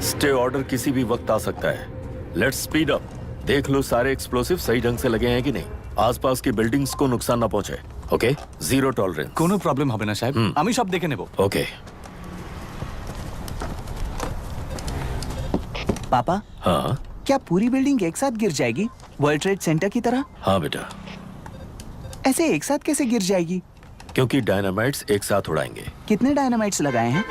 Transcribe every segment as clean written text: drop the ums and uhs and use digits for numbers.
Stay order किसी भी वक्त आ सकता है। Let's speed up. देख लो सारे एक्सप्लोसिव सही ढंग से लगे हैं कि नहीं, आसपास की बिल्डिंग्स को नुकसान ना पहुंचे। Okay, zero tolerance. কোনো প্রবলেম হবে না সাহেব, আমি সব দেখে নেব। ओके। पापा, हाँ क्या पूरी बिल्डिंग एक साथ गिर जाएगी, वर्ल्ड ट्रेड सेंटर की तरह? हाँ बेटा, ऐसे एक साथ कैसे गिर जाएगी? क्योंकि डायनामाइट्स एक साथ उड़ाएंगे। कितने डायनामाइट्स लगाए हैं?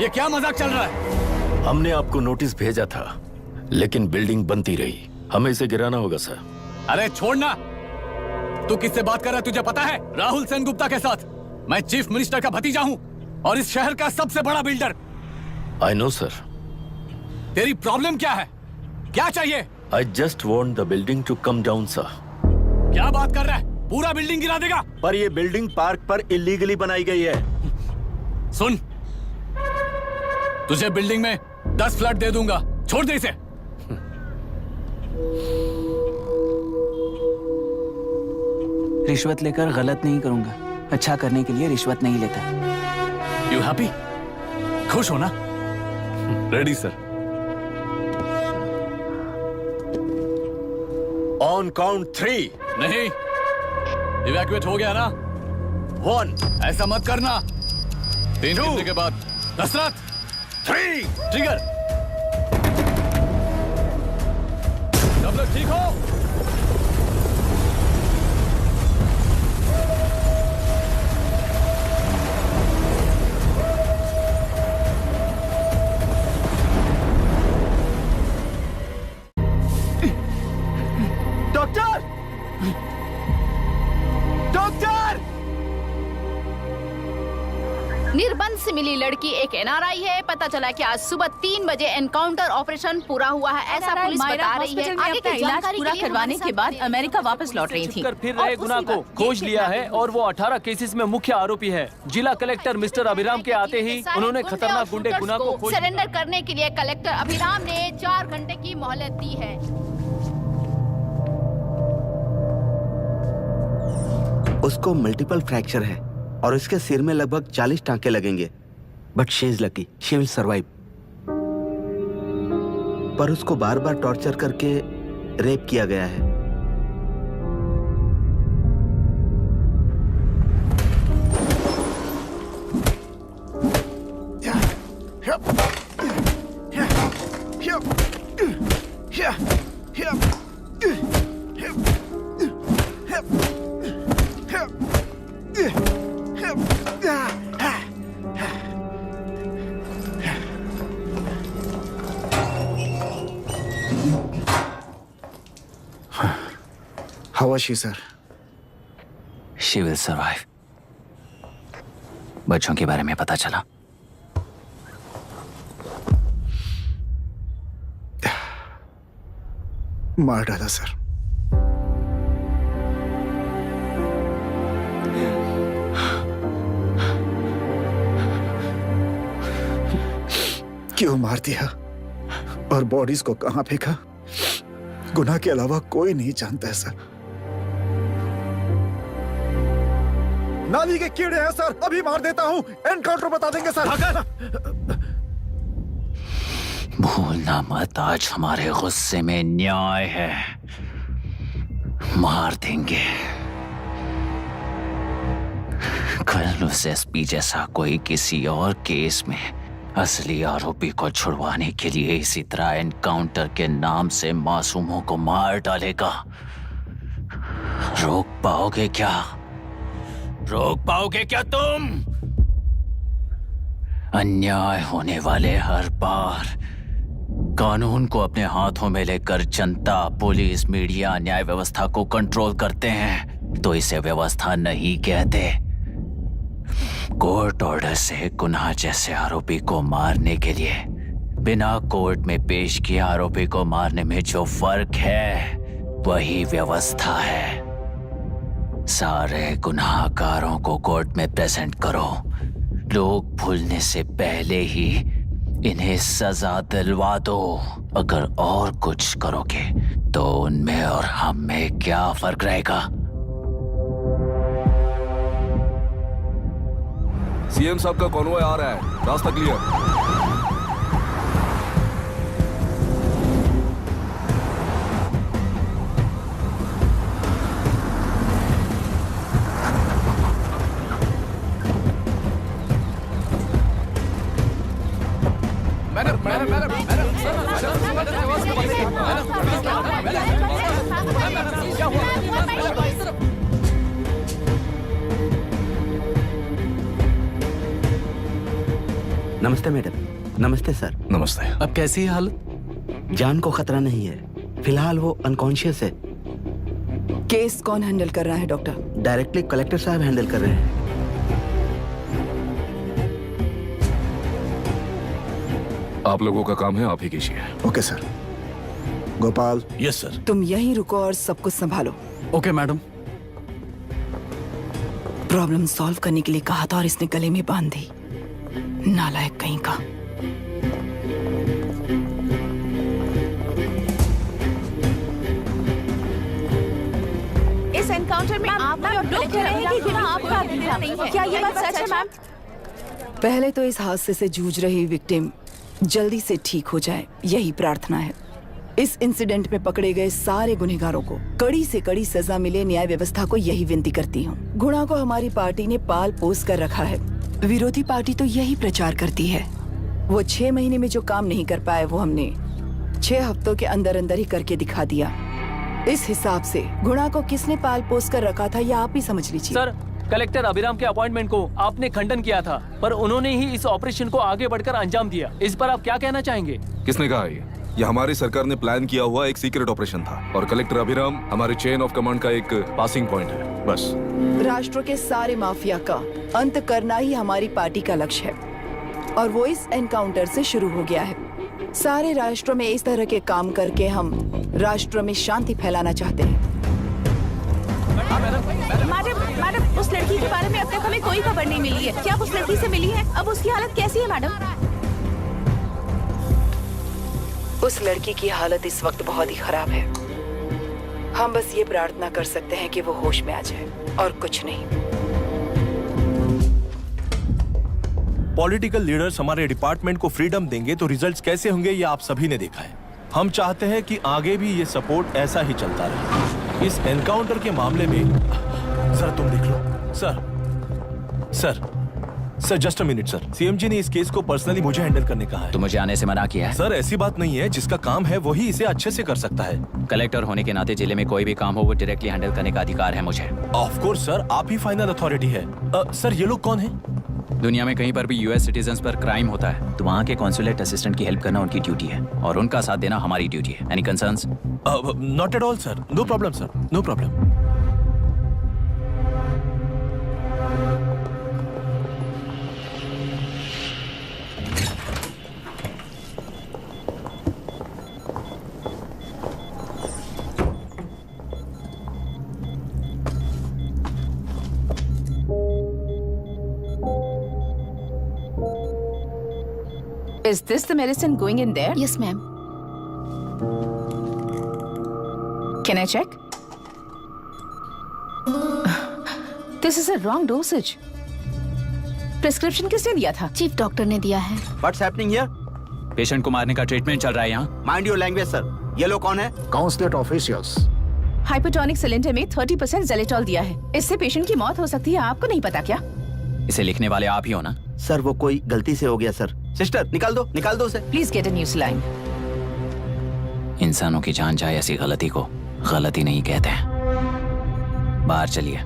ये क्या मजाक चल रहा है? हमने आपको नोटिस भेजा था, लेकिन बिल्डिंग बनती रही। हमें इसे गिराना होगा सर। अरे छोड़ना। तू किससे बात कर रहा है तुझे पता है? राहुल सेनगुप्ता के साथ। मैं चीफ मिनिस्टर का भतीजा हूँ और इस शहर का सबसे बड़ा बिल्डर। I know sir. तेरी प्रॉब्लम क्या है? क्या चाहिए? I just want the building to come down sir. क्या बात कर रहा है? पूरा बिल्डिंग गिरा देगा? पर ये बिल्डिंग पार्क पर इलीगली बनाई गई है। सुन, तुझे बिल्डिंग में 10 फ्लैट दे दूंगा, छोड़ दे इसे। रिश्वत लेकर गलत नहीं करूंगा। अच्छा करने के लिए रिश्वत नहीं लेता। You happy? खुश हो ना? Ready sir. On count 3। नहीं, इवैक्यूएट हो गया ना? 1 ऐसा मत करना। 3 गिनने के बाद दशरथ 3 ट्रिगर। सब लोग ठीक हो? डॉक्टर! डॉक्टर! निर्बंध से मिली लड़की एक एनआरआई है। पता चला कि आज सुबह 3 बजे एनकाउंटर ऑपरेशन पूरा हुआ है, ऐसा पुलिस बता रही है। आगे की इलाज जानकारी पूरा के लिए करवाने हमारे के बाद साथ अमेरिका वापस लौट रही थी। कर फिर रहे गुना को खोज लिया है और वो 18 केसेस में मुख्य आरोपी है। जिला कलेक्टर मिस्टर अभिराम के आते ही उन्होंने खतरनाक गुंडे गुना को खोज सरेंडर करने के लिए कलेक्टर अभिराम ने 4 घंटे की मोहलत दी है। उसको मल्टीपल फ्रैक्चर है और इसके सिर में लगभग 40 टांके लगेंगे। But she is lucky, she will survive. पर उसको बार बार टॉर्चर करके रेप किया गया है। How was she, sir? She will survive. बच्चों के बारे में पता चला? मार डाला सर। क्यों मार दिया और बॉडीज को कहां फेंका, गुनाह के अलावा कोई नहीं जानता है सर। नाली के कीड़े हैं सर, अभी मार देता हूं, एनकाउंटर बता देंगे सर। भूलना मत, आज हमारे गुस्से में न्याय है। मार देंगे। कल उस एसपी जैसा कोई किसी और केस में असली आरोपी को छुड़वाने के लिए इसी तरह एनकाउंटर के नाम से मासूमों को मार डालेगा। रोक पाओगे क्या? रोक पाओगे क्या तुम? अन्याय होने वाले हर बार कानून को अपने हाथों में लेकर जनता, पुलिस, मीडिया, न्याय व्यवस्था को कंट्रोल करते हैं तो इसे व्यवस्था नहीं कहते। कोर्ट ऑर्डर से गुनाह जैसे आरोपी को मारने के लिए बिना कोर्ट में पेश किए आरोपी को मारने में जो फर्क है वही व्यवस्था है। सारे गुनाहगारों को कोर्ट में प्रेजेंट करो। लोग भूलने से पहले ही इन्हें सजा दिलवा दो। अगर और कुछ करोगे तो उनमें और हम में क्या फर्क रहेगा? सीएम साहब का कॉन्वॉय आ रहा है, रास्ता क्लियर। नमस्ते मैडम। नमस्ते सर। नमस्ते। अब कैसी है हालत? जान को खतरा नहीं है, फिलहाल वो अनकॉन्शियस है। केस कौन हैंडल कर रहा है डॉक्टर? डायरेक्टली कलेक्टर साहब हैंडल कर रहे हैं। आप लोगों का काम है, आप ही कीजिए। Okay sir. Gopal, yes sir. तुम यहीं रुको और सब कुछ संभालो। Okay madam. प्रॉब्लम सॉल्व करने के लिए कहा था और इसने गले में बांध दी। नालायक कहीं का। इस एनकाउंटर में आप क्या ये बात सच है मैम? पहले तो इस हादसे से जूझ रही विक्टिम जल्दी से ठीक हो जाए, यही प्रार्थना है। इस इंसिडेंट में पकड़े गए सारे गुनहगारों को कड़ी से कड़ी सजा मिले, न्याय व्यवस्था को यही विनती करती हूँ। गुणा को हमारी पार्टी ने पाल पोस कर रखा है। विरोधी पार्टी तो यही प्रचार करती है। वो 6 महीने में जो काम नहीं कर पाए वो हमने 6 हफ्तों के अंदर अंदर ही करके दिखा दिया। इस हिसाब से गुणा को किसने पाल पोस कर रखा था, यह आप ही समझ लीजिए। सर, कलेक्टर अभिराम के अपॉइंटमेंट को आपने खंडन किया था, पर उन्होंने ही इस ऑपरेशन को आगे बढ़कर अंजाम दिया। इस पर आप क्या कहना चाहेंगे? किसने कहा ये हमारी सरकार ने प्लान किया हुआ एक सीक्रेट ऑपरेशन था और कलेक्टर अभिराम हमारे चेन ऑफ कमांड का एक पासिंग पॉइंट है, बस। राष्ट्र के सारे माफिया का अंत करना ही हमारी पार्टी का लक्ष्य है और वो इस एनकाउंटर से शुरू हो गया है। सारे राष्ट्रों में इस तरह के काम करके हम राष्ट्र में शांति फैलाना चाहते हैं। मैडम, उस लड़की के बारे में अब तक हमें कोई खबर नहीं मिली है। क्या आप उस लड़की से मिली है? अब उसकी हालत कैसी है मैडम? उस लड़की की हालत इस वक्त बहुत ही खराब है। हम बस ये प्रार्थना कर सकते हैं कि वो होश में आ जाए और कुछ नहीं। पॉलिटिकल लीडर्स हमारे डिपार्टमेंट को फ्रीडम देंगे तो रिजल्ट्स कैसे होंगे ये आप सभी ने देखा है। हम चाहते हैं कि आगे भी ये सपोर्ट ऐसा ही चलता रहे। इस एनकाउंटर के मामले में सर तुम देख लो। Sir just a minute sir. CM ji ने इस केस को पर्सनली मुझे हैंडल करने कहा है। तो मुझे आने से मना किया है? सर ऐसी बात नहीं है, जिसका काम है वही इसे अच्छे से कर सकता है। कलेक्टर होने के नाते जिले में कोई भी काम हो वो डायरेक्टली हैंडल करने का अधिकार है मुझे। ऑफ कोर्स सर, आप ही फाइनल अथॉरिटी है। सर ये लोग कौन है? दुनिया में कहीं पर भी यूएस सिटीजन्स पर क्राइम होता है तो वहाँ के कॉन्सुलेट असिस्टेंट की हेल्प करना उनकी ड्यूटी है और उनका साथ देना हमारी ड्यूटी है। Any concerns? Not at all sir, no problem sir, no problem. Is this the medicine going in there? Yes, ma'am. Can I check? This is a wrong dosage. Prescription किसने दिया था? चीफ डॉक्टर ने दिया है। What's happening here? Patient को मारने का treatment चल रहा है यहाँ। Mind your language, sir. ये लोग कौन है? Consulate officials. हाइपोटोनिक सिलेंडर में 30% जेलेटॉल दिया है। इससे पेशेंट की मौत हो सकती है, आपको नहीं पता क्या? इसे लिखने वाले आप ही हो ना? सर वो कोई गलती से हो गया सर। सिस्टर निकाल दो उसे। Please get a new saline. इंसानों की जान जाए ऐसी गलती को गलती नहीं कहते हैं। बाहर चलिए।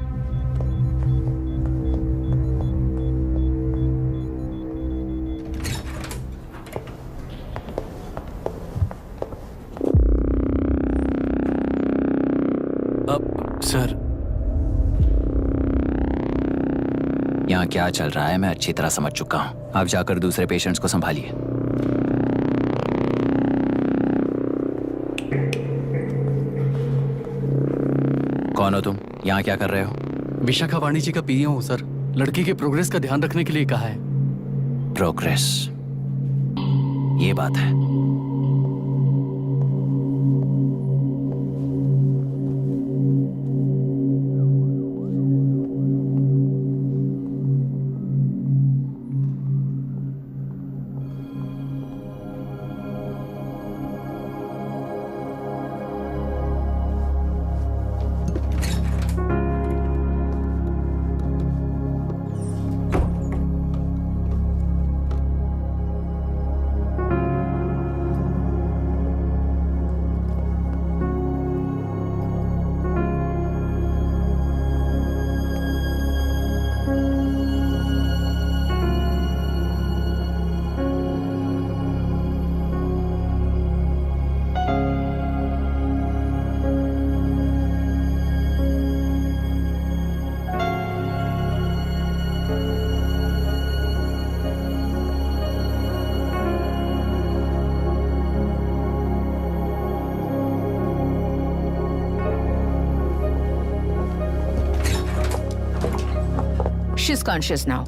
सर यहाँ क्या चल रहा है मैं अच्छी तरह समझ चुका हूँ। आप जाकर दूसरे पेशेंट्स को संभालिए। कौन हो तुम? यहाँ क्या कर रहे हो? विशाखा वाणिज्य का पीए हूँ सर। लड़की के प्रोग्रेस का ध्यान रखने के लिए कहा है। प्रोग्रेस, ये बात है। She's conscious now.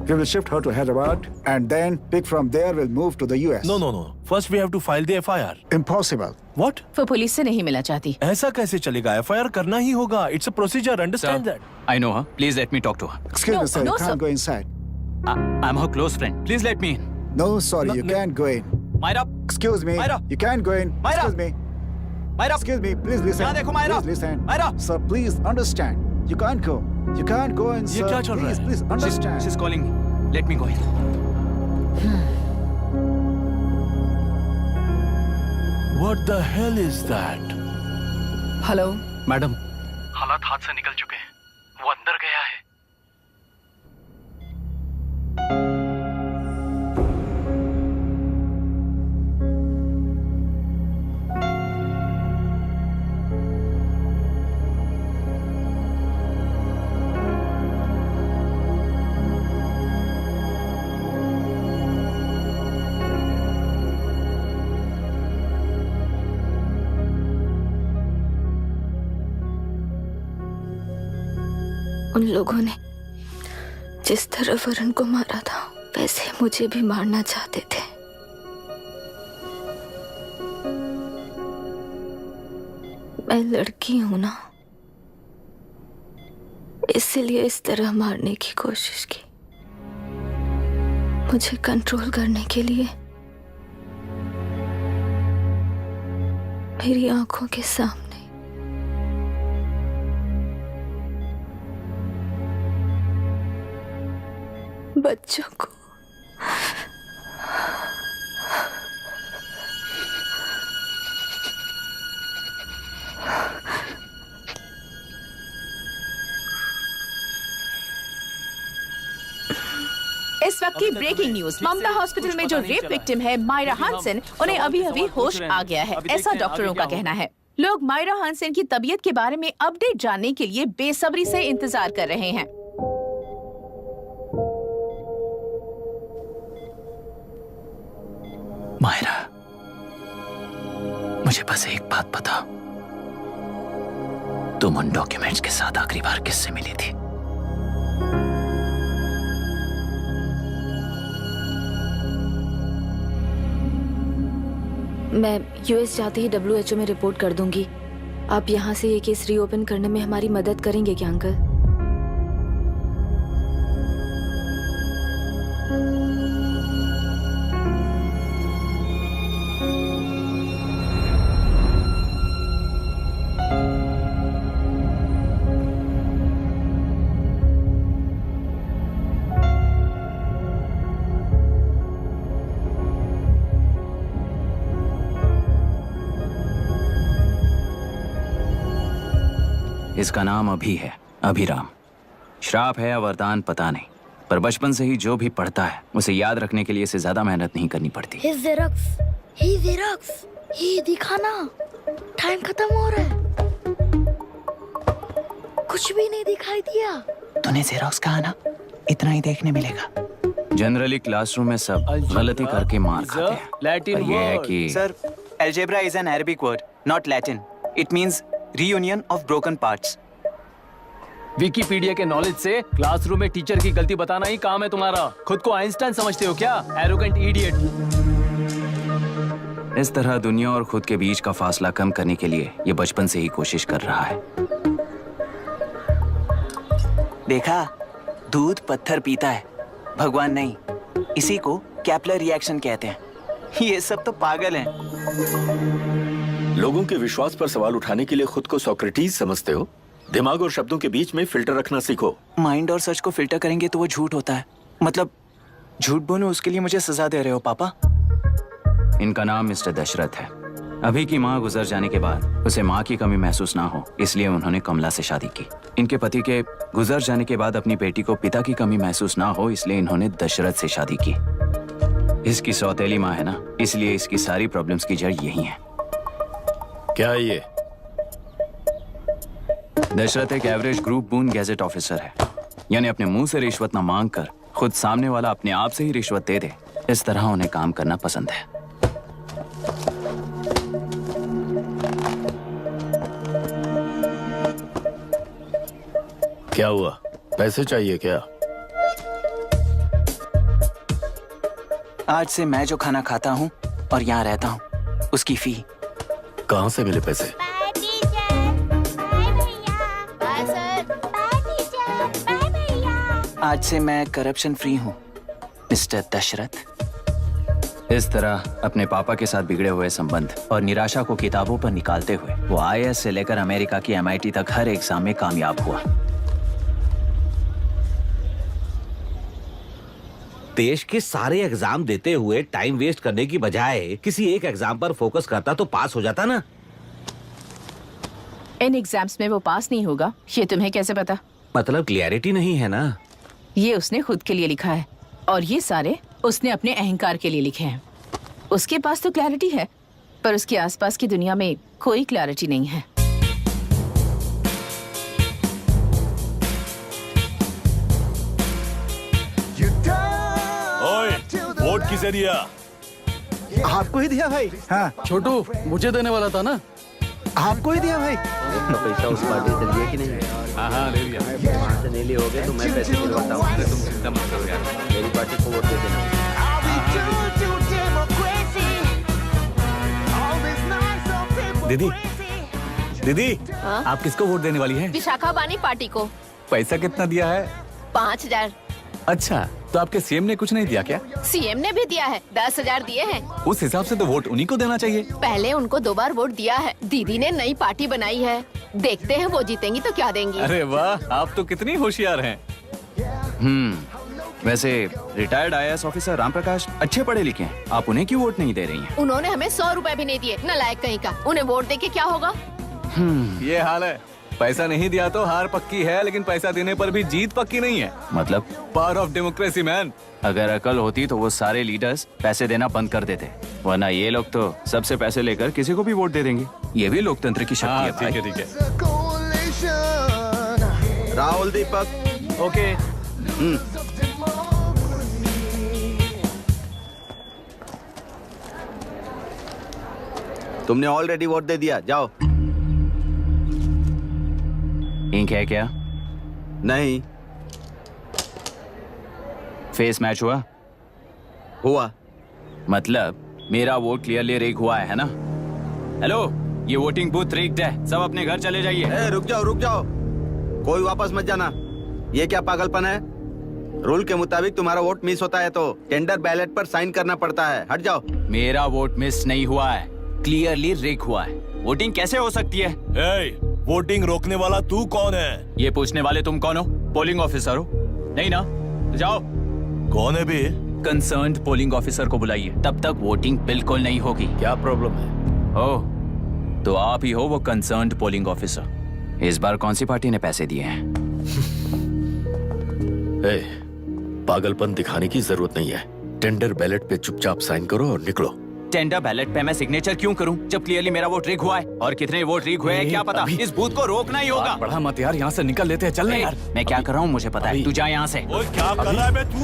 We will shift her to Hyderabad and then pick from there. We'll move to the US. No. First we have to file the FIR. Impossible. What? वो पुलिस से नहीं मिला चाहती। ऐसा कैसे चलेगा? FIR करना ही होगा. It's a procedure. Understand that? I know her. Please let me talk to her. Excuse me, sir. no, You can't sir. go inside. I'm her close friend. Please let me in. No, sorry, you can't go in. Myra, Excuse me. Myra. You can't go in. Myra. Excuse me. Myra. Excuse me. Please listen. यहाँ देखो, Myra. Please listen. Myra. Sir, please understand. You can't go. You can't go in, sir. ये क्या चल रहा है? Please understand. She's calling me. Let me go in. What the hell is that? Hello. Madam, हालात हाथ से निकल चुके हैं। वो अंदर गया है। उन लोगों ने जिस तरह वरुण को मारा था वैसे मुझे भी मारना चाहते थे। मैं लड़की हूं ना, इसलिए इस तरह मारने की कोशिश की। मुझे कंट्रोल करने के लिए मेरी आंखों के सामने बच्चों को इस वक्त की ब्रेकिंग न्यूज, ममता हॉस्पिटल में जो रेप विक्टिम है मायरा हानसेन, उन्हें अभी अभी होश आ गया है, ऐसा डॉक्टरों का कहना है। लोग मायरा हानसेन की तबीयत के बारे में अपडेट जानने के लिए बेसब्री से इंतजार कर रहे हैं। मायरा, मुझे बस एक बात बता, तुम उन डॉक्यूमेंट्स के साथ आखिरी बार किससे मिली थी? मैं यूएस जाते ही WHO में रिपोर्ट कर दूंगी। आप यहाँ से ये केस रीओपन करने में हमारी मदद करेंगे क्या अंकल? इसका नाम अभी है, अभिराम। श्राप है या वरदान पता नहीं, पर बचपन से ही जो भी पढ़ता है उसे याद रखने के लिए इसे ज्यादा मेहनत नहीं करनी पड़ती। ये दिखाना, टाइम खत्म हो रहा है। कुछ भी नहीं दिखाई दिया। तूने जेरोक्स कहा ना, इतना ही देखने मिलेगा। जनरली क्लासरूम में सब गलती करके मार खाते हैं, पर ये है कि Sir, algebra is an Arabic word, not Latin. It means reunion of broken parts. Wikipedia के नॉलेज से क्लासरूम में टीचर की गलती बताना ही काम है तुम्हारा। खुद को आइंस्टाइन समझते हो क्या? Arrogant idiot. इस तरह दुनिया और खुद के बीच का फासला कम करने के लिए ये बचपन से ही कोशिश कर रहा है। देखा, दूध पत्थर पीता है, भगवान नहीं। इसी को कैपलर रिएक्शन कहते हैं। ये सब तो पागल हैं। लोगों के विश्वास पर सवाल उठाने के लिए खुद को सोक्रेटिस समझते हो? दिमाग और शब्दों के बीच में फिल्टर रखना सीखो। माइंड और सच को फिल्टर करेंगे तो वो झूठ होता है। मतलब झूठ बोलो, उसके लिए मुझे सजा दे रहे हो पापा? इनका नाम मिस्टर दशरथ है। अभी की माँ गुजर जाने के बाद उसे माँ की कमी महसूस ना हो, इसलिए उन्होंने कमला से शादी की। इनके पति के गुजर जाने के बाद अपनी बेटी को पिता की कमी महसूस ना हो, इसलिए इन्होंने दशरथ से शादी की। इसकी सौतेली माँ है ना, इसलिए इसकी सारी प्रॉब्लम्स की जड़ यही है। क्या है ये? दशरथ एक एवरेज ग्रुप बून गैजेट ऑफिसर है, यानी अपने मुंह से रिश्वत न मांग कर खुद सामने वाला अपने आप से ही रिश्वत दे दे, इस तरह उन्हें काम करना पसंद है। क्या हुआ? पैसे चाहिए क्या? आज से मैं जो खाना खाता हूँ और यहाँ रहता हूँ, उसकी फी। कहाँ से मिले पैसे? आज से मैं करप्शन फ्री हूँ, मिस्टर दशरथ। इस तरह अपने पापा के साथ बिगड़े हुए संबंध और निराशा को किताबों पर निकालते हुए वो IAS से लेकर अमेरिका की MIT तक हर एग्जाम में कामयाब हुआ। देश के सारे एग्जाम देते हुए टाइम वेस्ट करने की बजाय किसी एक एग्जाम पर फोकस करता तो पास हो जाता ना। इन एग्जाम्स में वो पास नहीं होगा, ये तुम्हें कैसे पता? मतलब क्लियरिटी नहीं है ना। ये उसने खुद के लिए लिखा है और ये सारे उसने अपने अहंकार के लिए लिखे हैं। उसके पास तो क्लैरिटी है, पर उसके आसपास की दुनिया में कोई क्लैरिटी नहीं है। वोट किसे दिया? आपको ही दिया भाई। हाँ, छोटू मुझे देने वाला था ना। आपको ही दिया भाई। तो पैसा उस पार्टी से लिया कि नहीं? हाँ ले लिया। वहाँ से नहीं लिए होगे तो मैं पैसे दिलवाता हूँ। तुम चिंता मत करो यार, मेरी पार्टी को वोट दे देना। दीदी दीदी आप किसको वोट देने वाली हैं? विशाखा बानी पार्टी को। पैसा कितना दिया है? 5,000। अच्छा, तो आपके सीएम ने कुछ नहीं दिया क्या? सीएम ने भी दिया है, 10,000 दिए हैं। उस हिसाब से तो वोट उन्हीं को देना चाहिए। पहले उनको 2 बार वोट दिया है। दीदी ने नई पार्टी बनाई है, देखते हैं वो जीतेंगी तो क्या देंगी। अरे वाह, आप तो कितनी होशियार हैं। वैसे retired IAS officer Ram Prakash अच्छे पढ़े लिखे हैं, आप उन्हें क्यों वोट नहीं दे रही हैं? उन्होंने हमें 100 रुपए भी नहीं दिए, नालायक कहीं का। उन्हें वोट देके क्या होगा? ये हाल है। पैसा नहीं दिया तो हार पक्की है, लेकिन पैसा देने पर भी जीत पक्की नहीं है। मतलब पावर ऑफ डेमोक्रेसी मैन। अगर अकल होती तो वो सारे लीडर्स पैसे देना बंद कर देते, वरना ये लोग तो सबसे पैसे लेकर किसी को भी वोट दे देंगे। ये भी लोकतंत्र की शक्ति है भाई। ठीक है। राहुल दीपक। ओके। तुमने ऑलरेडी वोट दे दिया, जाओ। इंक है क्या? नहीं। फेस मैच हुआ? हुआ। मतलब मेरा वोट क्लियरली रिग हुआ है ना? हेलो, ये वोटिंग बूथ रिग्ड है, सब अपने घर चले जाइए। रुक जाओ, कोई वापस मत जाना। ये क्या पागलपन है? रूल के मुताबिक तुम्हारा वोट मिस होता है तो टेंडर बैलेट पर साइन करना पड़ता है। हट जाओ। मेरा वोट मिस नहीं हुआ है, क्लियरली रिग हुआ है। वोटिंग कैसे हो सकती है? वोटिंग रोकने वाला तू कौन है? ये पूछने वाले तुम कौन हो? पोलिंग ऑफिसर हो? नहीं ना? जाओ। कौन है बे? कंसर्न्ड पोलिंग ऑफिसर को बुलाइए, तब तक वोटिंग बिल्कुल नहीं होगी। क्या प्रॉब्लम है? ओह, तो आप ही हो वो कंसर्न्ड पोलिंग ऑफिसर। इस बार कौन सी पार्टी ने पैसे दिए हैं? पागलपन दिखाने की जरूरत नहीं है। टेंडर बैलेट पे चुपचाप साइन करो और निकलो। टेंडर बैलेट पे मैं सिग्नेचर क्यों करूं जब क्लियरली मेरा वोट रिग हुआ है? और कितने वोट रिग हुए हैं क्या पता? इस बूथ को रोकना ही होगा। बढ़ा मत यार, यहाँ से निकल लेते हैं। चल ना यार। मैं क्या कर रहा हूँ मुझे पता है, तू जा यहाँ से। ओए क्या कर रहा है बे तू?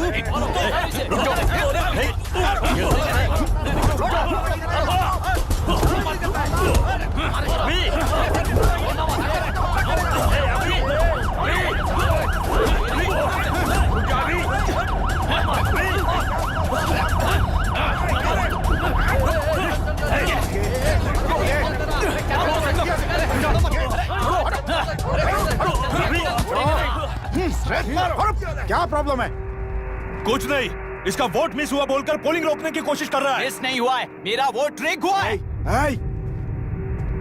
क्या प्रॉब्लम है? कुछ नहीं, इसका वोट मिस हुआ बोलकर पोलिंग रोकने की कोशिश कर रहा है। मिस नहीं हुआ है, मेरा वोट रिग हुआ है।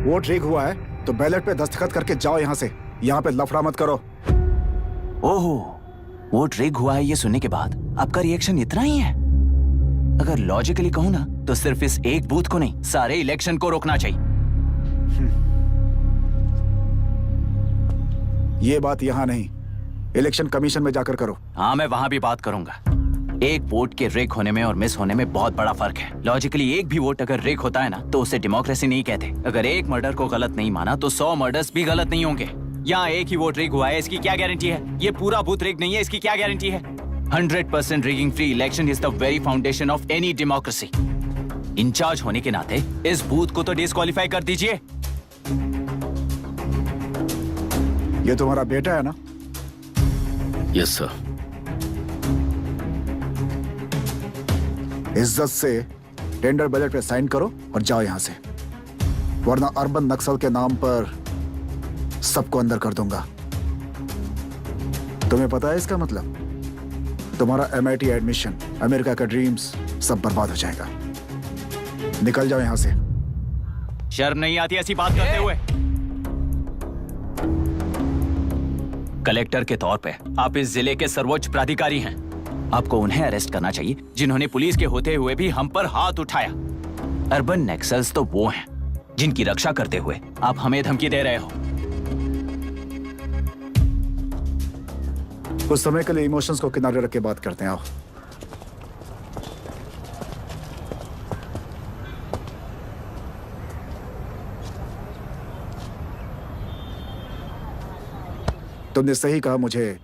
वोट रिग हुआ है तो बैलेट पे दस्तखत करके जाओ यहाँ से। यहाँ पे लफड़ा मत करो। ओहो, वोट रिग हुआ है ये सुनने के बाद आपका रिएक्शन इतना ही है? अगर लॉजिकली कहूँ ना तो सिर्फ इस एक बूथ को नहीं, सारे इलेक्शन को रोकना चाहिए। ये बात यहाँ नहीं, इलेक्शन कमीशन में जाकर करो। हाँ, मैं वहां भी बात करूंगा। एक वोट के रिग होने में और मिस होने में बहुत बड़ा फर्क है। लॉजिकली एक भी वोट अगर रिग होता है ना तो उसे डेमोक्रेसी नहीं कहते। अगर एक मर्डर को गलत नहीं माना तो 100 मर्डर्स भी गलत नहीं होंगे। यहाँ एक ही वोट रिग हुआ है, इसकी क्या गारंटी है? ये पूरा बूथ रिग नहीं है, इसकी क्या गारंटी है? 100% rigging free election is the very foundation of any democracy. Incharge होने के नाते इस बूथ को तो डिस्क्वालीफाई कर दीजिए। ये तुम्हारा बेटा है ना? Yes sir. इज्जत से टेंडर बैलेट पे साइन करो और जाओ यहाँ से, वरना अर्बन नक्सल के नाम पर सबको अंदर कर दूंगा। तुम्हें पता है इसका मतलब? तुम्हारा MIT एडमिशन, अमेरिका का ड्रीम्स सब बर्बाद हो जाएगा। निकल जाओ यहाँ से। शर्म नहीं आती ऐसी बात करते हुए? कलेक्टर के तौर पे आप इस जिले के सर्वोच्च प्राधिकारी हैं। आपको उन्हें अरेस्ट करना चाहिए जिन्होंने पुलिस के होते हुए भी हम पर हाथ उठाया। अर्बन नक्सल्स तो वो हैं जिनकी रक्षा करते हुए आप हमें धमकी दे रहे हो। कुछ समय के लिए इमोशंस को किनारे रख के बात करते हैं। आओ। तुमने सही कहा, मुझे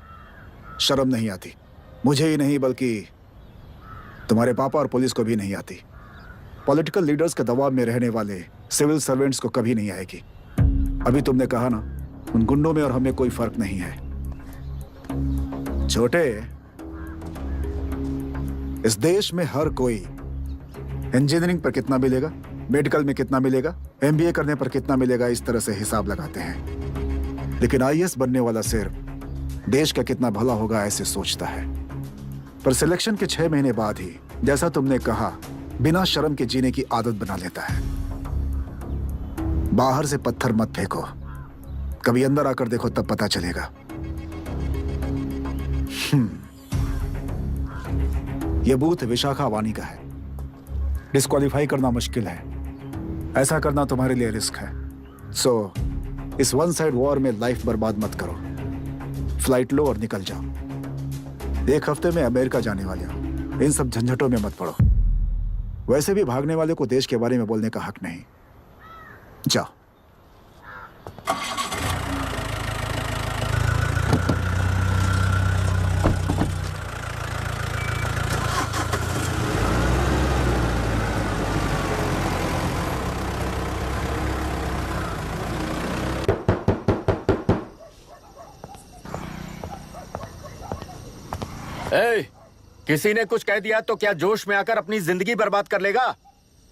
शर्म नहीं आती। मुझे ही नहीं बल्कि तुम्हारे पापा और पुलिस को भी नहीं आती। पॉलिटिकल लीडर्स के दबाव में रहने वाले सिविल सर्वेंट्स को कभी नहीं आएगी। अभी तुमने कहा ना, उन गुंडों में और हमें कोई फर्क नहीं है। छोटे, इस देश में हर कोई इंजीनियरिंग पर कितना मिलेगा, मेडिकल में कितना मिलेगा, MBA करने पर कितना मिलेगा, इस तरह से हिसाब लगाते हैं। लेकिन IAS बनने वाला सिर्फ देश का कितना भला होगा ऐसे सोचता है। पर सिलेक्शन के 6 महीने बाद ही, जैसा तुमने कहा, बिना शर्म के जीने की आदत बना लेता है। बाहर से पत्थर मत फेंको, कभी अंदर आकर देखो तब पता चलेगा। यह बूथ विशाखा वानी का है। डिस्क्वालीफाई करना मुश्किल है, ऐसा करना तुम्हारे लिए रिस्क है। सो इस वन साइड वॉर में लाइफ बर्बाद मत करो। फ्लाइट लो और निकल जाओ। 1 हफ्ते में अमेरिका जाने वाले हो, इन सब झंझटों में मत पड़ो। वैसे भी भागने वाले को देश के बारे में बोलने का हक नहीं। जाओ। किसी ने कुछ कह दिया तो क्या जोश में आकर अपनी जिंदगी बर्बाद कर लेगा?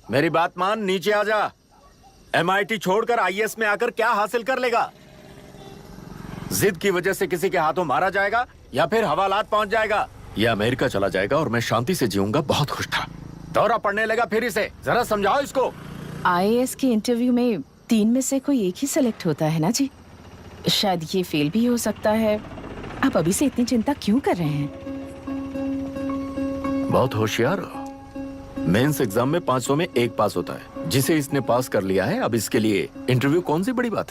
मेरी बात मान, नीचे आ जा। MIT छोड़कर IAS में आकर क्या हासिल कर लेगा? जिद की वजह से किसी के हाथों मारा जाएगा या फिर हवालात पहुंच जाएगा, या अमेरिका चला जाएगा और मैं शांति से जीऊंगा। बहुत खुश था, दौरा पड़ने लगा फिर इसे। जरा समझाओ इसको। IAS के इंटरव्यू में 3 में से कोई एक ही सेलेक्ट होता है ना जी? शायद ये फेल भी हो सकता है। आप अभी से इतनी चिंता क्यों कर रहे हैं? बहुत होशियार हो। मेंस एग्जाम में 500 में 1 पास होता है, जिसे इसने पास कर लिया है। अब इसके लिए इंटरव्यू कौन सी बड़ी बात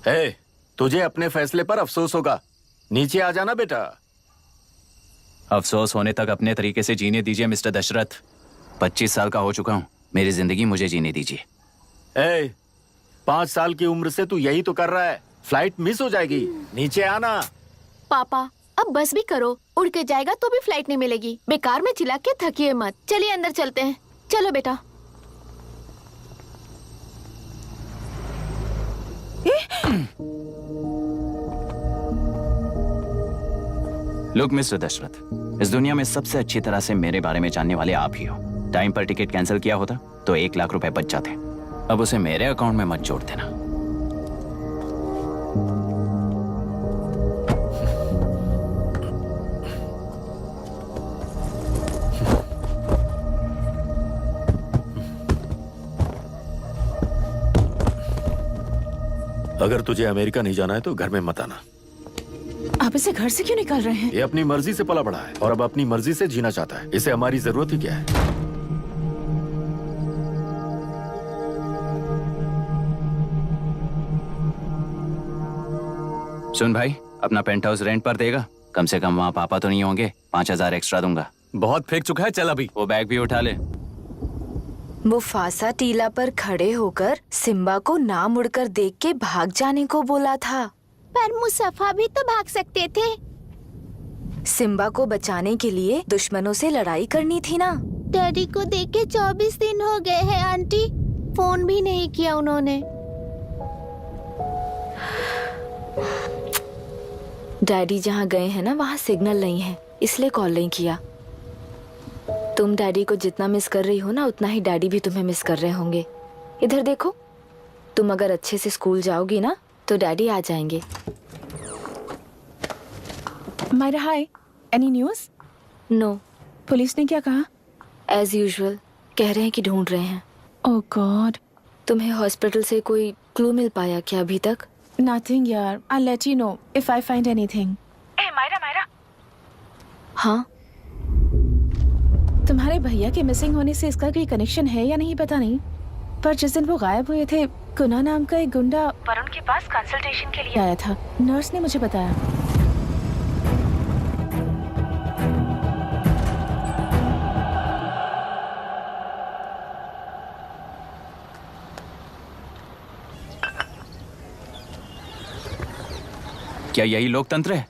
है? तुझे अपने फैसले पर अफसोस होगा। नीचे आ जाना बेटा। अफसोस होने तक अपने तरीके से जीने दीजिए मिस्टर दशरथ। 25 साल का हो चुका हूँ, मेरी जिंदगी मुझे जीने दीजिए। 5 साल की उम्र से तू यही तो कर रहा है। फ्लाइट मिस हो जाएगी, नीचे आना। पापा अब बस भी करो, उड़ के जाएगा तो भी फ्लाइट नहीं मिलेगी। बेकार में चिल्ला के थकिए मत। चलिए अंदर चलते हैं। चलो बेटा। लुक मिस्टर दशरथ, इस दुनिया में सबसे अच्छी तरह से मेरे बारे में जानने वाले आप ही हो। टाइम पर टिकट कैंसिल किया होता तो 1 लाख रुपए बच जाते। अब उसे मेरे अकाउंट में मत जोड़ देना। अगर तुझे अमेरिका नहीं जाना है तो घर में मत आना। आप इसे घर से क्यों निकाल रहे हैं? ये अपनी मर्जी से पला बड़ा है और अब अपनी मर्जी से जीना चाहता है। इसे हमारी जरूरत ही क्या है? सुन भाई, अपना पेंट हाउस रेंट पर देगा? कम से कम वहाँ पापा तो नहीं होंगे। 5,000 एक्स्ट्रा दूंगा। बहुत फेंक चुका है, चल अभी। वो बैग भी उठा ले। मुफासा टीला पर खड़े होकर सिम्बा को ना मुड़कर देख के भाग जाने को बोला था। पर मुसफा भी तो भाग सकते थे। सिम्बा को बचाने के लिए दुश्मनों से लड़ाई करनी थी ना। डैडी को देखे 24 दिन हो गए हैं आंटी, फोन भी नहीं किया उन्होंने। डैडी जहाँ गए हैं ना वहाँ सिग्नल नहीं है, इसलिए कॉल नहीं किया। तुम डैडी को जितना मिस कर रही हो ना उतना ही डैडी भी तुम्हें मिस कर रहे होंगे। इधर देखो, तुम अगर अच्छे से स्कूल जाओगी ना तो डैडी आ जाएंगे। मायरा हाय, एनी न्यूज़? नो। पुलिस ने क्या कहा? एज यूजुअल कह रहे हैं कि ढूंढ रहे हैं। ओह गॉड। तुम्हें हॉस्पिटल से कोई क्लू मिल पाया क्या अभी तक? नथिंग यार, I let you know if I find anything. ए मायरा। हाँ, तुम्हारे भैया के मिसिंग होने से इसका कोई कनेक्शन है या नहीं पता नहीं, पर जिस दिन वो गायब हुए थे कुना नाम का एक गुंडा वरुण के पास कंसल्टेशन के लिए आया था। नर्स ने मुझे बताया। क्या यही लोकतंत्र है?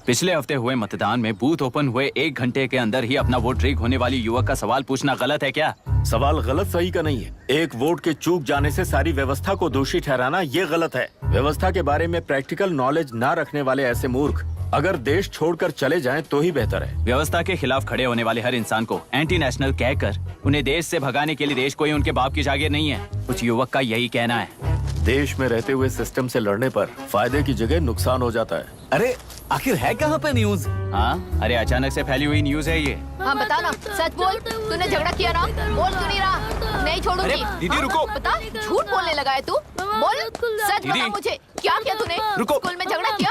पिछले हफ्ते हुए मतदान में बूथ ओपन हुए 1 घंटे के अंदर ही अपना वोट रीक होने वाली युवक का सवाल पूछना गलत है क्या? सवाल गलत सही का नहीं है। एक वोट के चूक जाने से सारी व्यवस्था को दोषी ठहराना ये गलत है। व्यवस्था के बारे में प्रैक्टिकल नॉलेज ना रखने वाले ऐसे मूर्ख अगर देश छोड़कर चले जाएं तो ही बेहतर है। व्यवस्था के खिलाफ खड़े होने वाले हर इंसान को एंटी नेशनल कहकर उन्हें देश से भगाने के लिए देश कोई उनके बाप की जागीर नहीं है। कुछ युवक का यही कहना है। देश में रहते हुए सिस्टम से लड़ने पर फायदे की जगह नुकसान हो जाता है। अरे आखिर है कहाँ पे न्यूज? हाँ, अरे अचानक से फैली हुई न्यूज है ये। हाँ बता ना, सच बोल, तूने झगड़ा किया ना? बोल क्यों नहीं रहा? नहीं छोड़ूंगी। दीदी रुको। बता, झूठ बोलने लगा है तू? बोल, सच बता मुझे, क्या किया तूने? रुको। स्कूल में झगड़ा किया?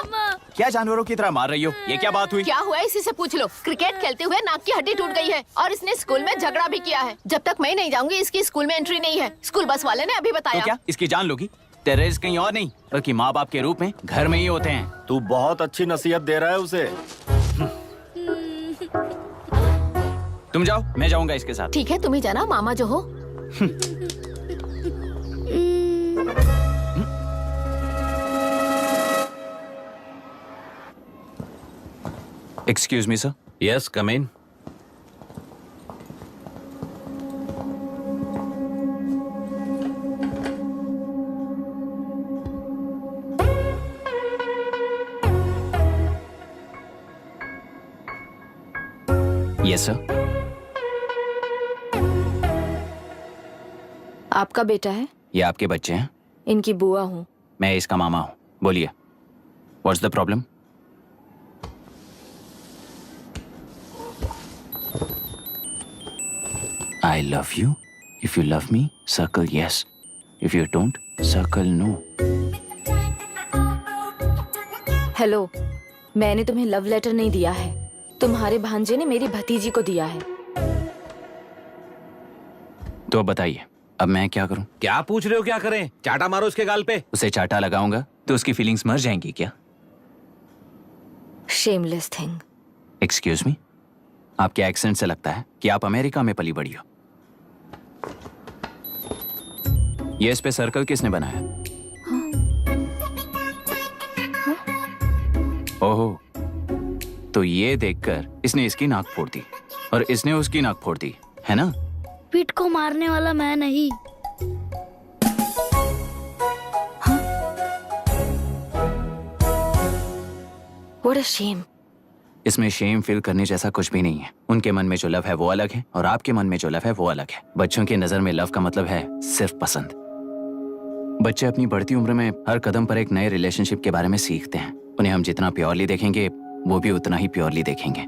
क्या जानवरों की तरह मार रही हो? ये क्या बात हुई? क्या हुआ इसी से पूछ लो। क्रिकेट खेलते हुए नाक की हड्डी टूट गई है और इसने स्कूल में झगड़ा भी किया है। जब तक मैं नहीं जाऊंगी इसकी स्कूल में एंट्री नहीं है। स्कूल बस वाले ने अभी बताया। तो क्या इसकी जान लोगी? टेररिस्ट कहीं और नहीं बल्कि माँ बाप के रूप में घर में ही होते हैं। तू बहुत अच्छी नसीहत दे रहा है उसे। तुम जाओ, मैं जाऊंगा इसके साथ। ठीक है, तुम ही जाना, मामा जो हो। Excuse me sir. Yes, come in. Yes sir. आपका बेटा है? ये आपके बच्चे हैं? इनकी बुआ हूँ। मैं इसका मामा हूँ। बोलिए, what's the problem? I love you. If you love me, circle yes. If you don't, circle no. Hello, मैंने तुम्हें लव लेटर नहीं दिया है। तुम्हारे भांजे ने मेरी भतीजी को दिया है। तो अब बताइए, अब मैं क्या करूं? क्या पूछ रहे हो? क्या करें? चाटा मारो उसके गाल पे। उसे चाटा लगाऊंगा तो उसकी फीलिंग्स मर जाएंगी क्या? Shameless thing. एक्सक्यूज मी, आपके एक्सेंट से लगता है कि आप अमेरिका में पली बड़ी हो। ये इस पे सर्कल किसने बनाया? ओहो, तो ये देखकर इसने इसकी नाक फोड़ दी और इसने उसकी नाक फोड़ दी, है ना? पीठ को मारने वाला मैं नहीं। What a shame. इसमें शेम फील करने जैसा कुछ भी नहीं है। उनके मन में जो लव है वो अलग है और आपके मन में जो लव है वो अलग है। बच्चों की नजर में लव का मतलब है सिर्फ पसंद। बच्चे अपनी बढ़ती उम्र में हर कदम पर एक नए रिलेशनशिप के बारे में सीखते हैं। उन्हें हम जितना प्योरली देखेंगे वो भी उतना ही प्योरली देखेंगे।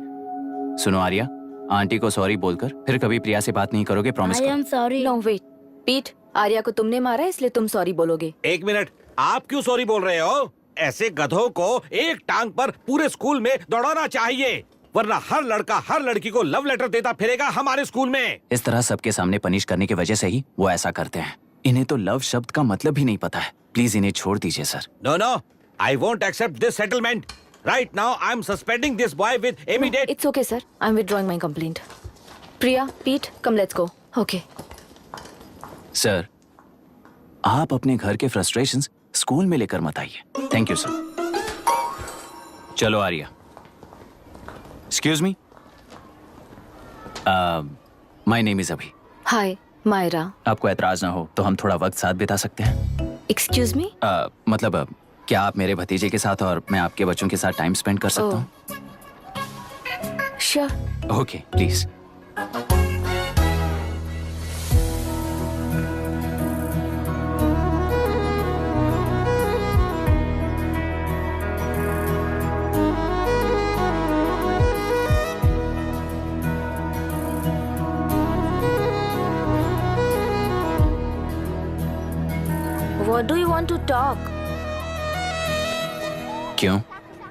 सुनो आर्या, आंटी को सॉरी बोलकर फिर कभी प्रिया से बात नहीं करोगे, प्रॉमिस करो। सॉरी। नो वेट, पीट, आर्या को तुमने मारा इसलिए तुम सॉरी बोलोगे। एक मिनट, आप क्यों सॉरी बोल रहे हो? ऐसे गधों को एक टांग पर पूरे स्कूल में दौड़ाना चाहिए, वरना हर लड़का हर लड़की को लव लेटर देता फिरेगा हमारे स्कूल में। इस तरह सबके सामने पनिश करने की वजह से ही वो ऐसा करते हैं। इन्हें तो लव शब्द का मतलब ही नहीं पता है। प्लीज इन्हें छोड़ दीजिए sir. No no, I won't accept this settlement. Right now I am suspending this boy with immediate. It's okay sir, I am withdrawing my complaint. Priya, Pete, come let's go. Okay sir, आप अपने घर के frustrations school में लेकर मत आइए। Thank you sir. चलो Arya. Excuse me, my name is Abhi. Hi Myra. आपको एतराज ना हो तो हम थोड़ा वक्त साथ बिता सकते हैं? Excuse me? मतलब क्या आप मेरे भतीजे के साथ और मैं आपके बच्चों के साथ टाइम स्पेंड कर सकता हूँ? Sure. Okay please. What do you want to talk? क्यों,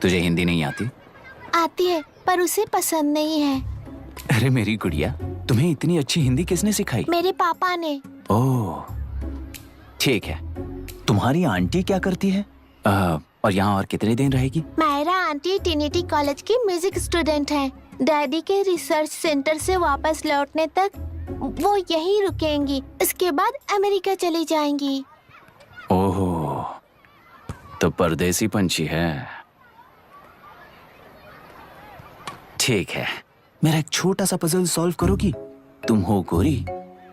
तुझे हिंदी नहीं आती? आती है पर उसे पसंद नहीं है। अरे मेरी गुड़िया, तुम्हें इतनी अच्छी हिंदी किसने सिखाई? मेरे पापा ने। ओह ठीक है। तुम्हारी आंटी क्या करती है? और यहाँ और कितने दिन रहेगी? मायरा आंटी ट्रिनिटी कॉलेज की म्यूजिक स्टूडेंट है। डैडी के रिसर्च सेंटर से वापस लौटने तक वो यहीं रुकेंगी, इसके बाद अमेरिका चली जाएंगी। ओह, तो परदेसी पंछी है। ठीक है, मेरा एक छोटा सा पजल सॉल्व करोगी? तुम हो गोरी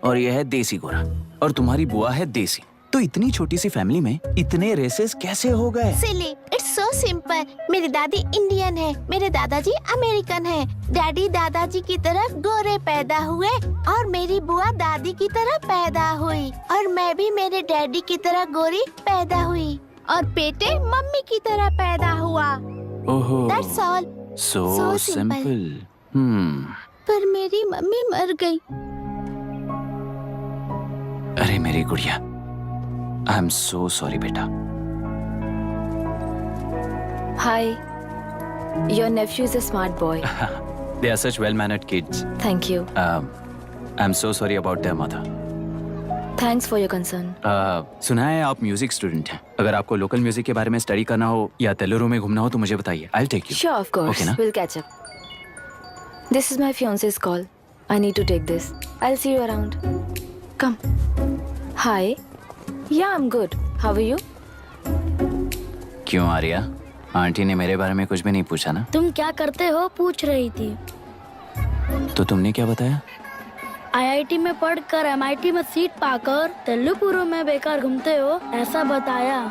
और यह है देसी गोरा और तुम्हारी बुआ है देसी, तो इतनी छोटी सी फैमिली में इतने रेसेस कैसे हो गए? सिली, इट्स सो सिंपल। मेरी दादी इंडियन है, मेरे दादाजी अमेरिकन है। डैडी दादाजी की तरह गोरे पैदा हुए और मेरी बुआ दादी की तरह पैदा हुई, और मैं भी मेरे डैडी की तरह गोरी पैदा हुई, और बेटे मम्मी की तरह पैदा हुआ। ओहो, That's all. so simple. पर मेरी मम्मी मर गई। अरे मेरी गुड़िया, आई एम सो सॉरी बेटा। Hi. Your nephew is a smart boy. They are such well-mannered kids. Thank you. I'm so sorry about their mother. Thanks for your concern. सुना है आप म्यूजिक स्टूडेंट हैं। अगर आपको लोकल म्यूजिक के बारे में स्टडी करना हो या तेलुरु में घूमना हो तो मुझे बताइए। I'll take you. Sure, of course. Okay, ना? We'll catch up. This is my fiance's call. I need to take this. I'll see you around. Come. Hi. Yeah, I'm good. How are you? क्यों Arya, aunty ने मेरे बारे में कुछ भी नहीं पूछा ना? तुम क्या करते हो पूछ रही थी। तो तुमने क्या बताया? आईआईटी में पढ़कर एमआईटी में सीट पाकर तेलुगु में बेकार घूमते हो, ऐसा बताया।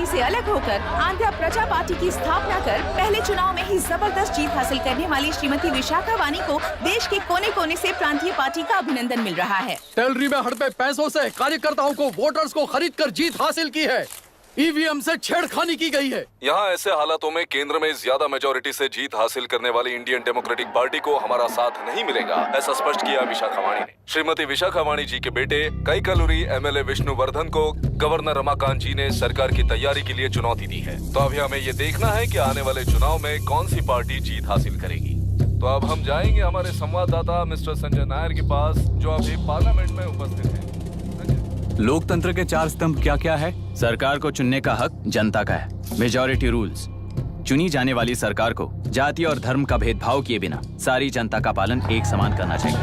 से अलग होकर आंध्र प्रजा पार्टी की स्थापना कर पहले चुनाव में ही जबरदस्त जीत हासिल करने वाली श्रीमती विशाखा वानी को देश के कोने कोने से प्रांतीय पार्टी का अभिनंदन मिल रहा है। टेलरी में हड़पे पैसों से कार्यकर्ताओं को वोटर्स को खरीद कर जीत हासिल की है। ईवीएम से छेड़खानी की गई है। यहाँ ऐसे हालातों में केंद्र में ज्यादा मेजोरिटी से जीत हासिल करने वाली इंडियन डेमोक्रेटिक पार्टी को हमारा साथ नहीं मिलेगा, ऐसा स्पष्ट किया विशाखा वाणी ने। श्रीमती विशाखा वाणी जी के बेटे कैकलुरी एमएलए विष्णुवर्धन को गवर्नर रमाकांत जी ने सरकार की तैयारी के लिए चुनौती दी है। तो अभी हमें ये देखना है कि आने वाले चुनाव में कौन सी पार्टी जीत हासिल करेगी। तो अब हम जाएंगे हमारे संवाददाता मिस्टर संजय नायर के पास, जो अभी पार्लियामेंट में उपस्थित है। लोकतंत्र के चार स्तंभ क्या क्या है? सरकार को चुनने का हक जनता का है। Majority rules. चुनी जाने वाली सरकार को जाति और धर्म का भेदभाव किए बिना सारी जनता का पालन एक समान करना चाहिए।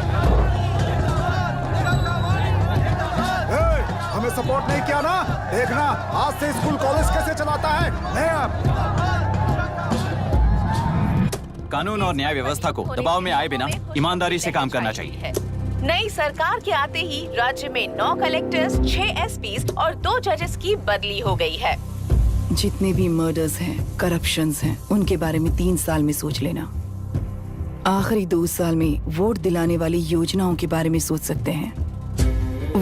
हमें सपोर्ट नहीं किया ना, देखना आज से स्कूल कॉलेज कैसे चलाता है। कानून और न्याय व्यवस्था को दबाव में आए बिना ईमानदारी से काम करना चाहिए। नई सरकार के आते ही राज्य में 9 कलेक्टर्स, 6 एसपीज और 2 जजेस की बदली हो गई है। जितने भी मर्डर्स हैं, करप्शंस हैं, उनके बारे में 3 साल में सोच लेना। आखिरी 2 साल में वोट दिलाने वाली योजनाओं के बारे में सोच सकते हैं।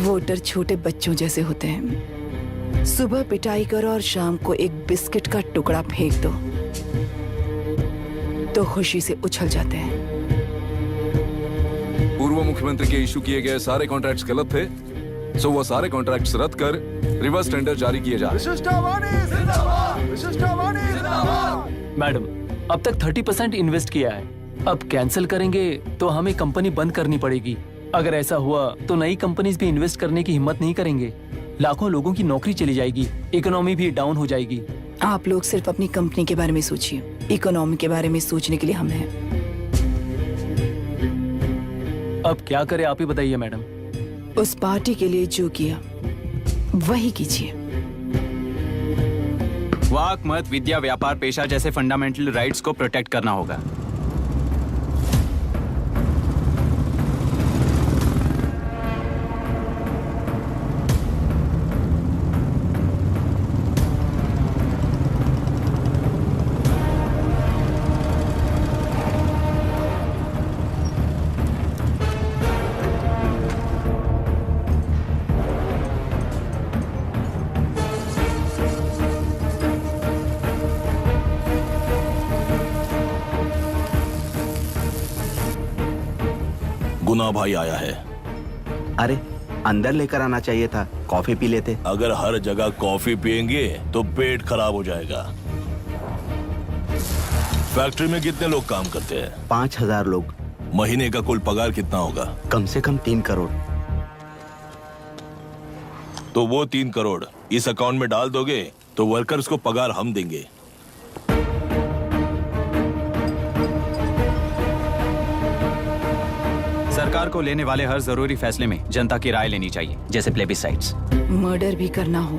वोटर छोटे बच्चों जैसे होते हैं। सुबह पिटाई करो और शाम को एक बिस्किट का टुकड़ा फेंक दो तो खुशी से उछल जाते हैं। पूर्व मुख्यमंत्री के इशू किए गए सारे कॉन्ट्रैक्ट्स गलत थे, सो वो सारे कॉन्ट्रैक्ट्स रद्द कर रिवर्स टेंडर जारी किए जा रहे हैं। मैडम, अब तक 30% इन्वेस्ट किया है। अब कैंसिल करेंगे तो हमें कंपनी बंद करनी पड़ेगी। अगर ऐसा हुआ तो नई कंपनीज भी इन्वेस्ट करने की हिम्मत नहीं करेंगे। लाखों लोगों की नौकरी चली जाएगी, इकोनॉमी भी डाउन हो जाएगी। आप लोग सिर्फ अपनी कंपनी के बारे में सोचिए, इकोनॉमी के बारे में सोचने के लिए हम हैं। अब क्या करें आप ही बताइए मैडम। उस पार्टी के लिए जो किया वही कीजिए। वाक, मत, विद्या, व्यापार, पेशा जैसे फंडामेंटल राइट्स को प्रोटेक्ट करना होगा। गुना भाई आया है। अरे अंदर लेकर आना चाहिए था, कॉफी पी लेते। अगर हर जगह कॉफी पियेंगे तो पेट खराब हो जाएगा। फैक्ट्री में कितने लोग काम करते हैं? 5000 लोग। महीने का कुल पगार कितना होगा? कम से कम 3 करोड़। तो वो 3 करोड़ इस अकाउंट में डाल दोगे तो वर्कर्स को पगार हम देंगे। सरकार को लेने वाले हर जरूरी फैसले में जनता की राय लेनी चाहिए, जैसे प्लेबिसाइट्स। मर्डर भी करना हो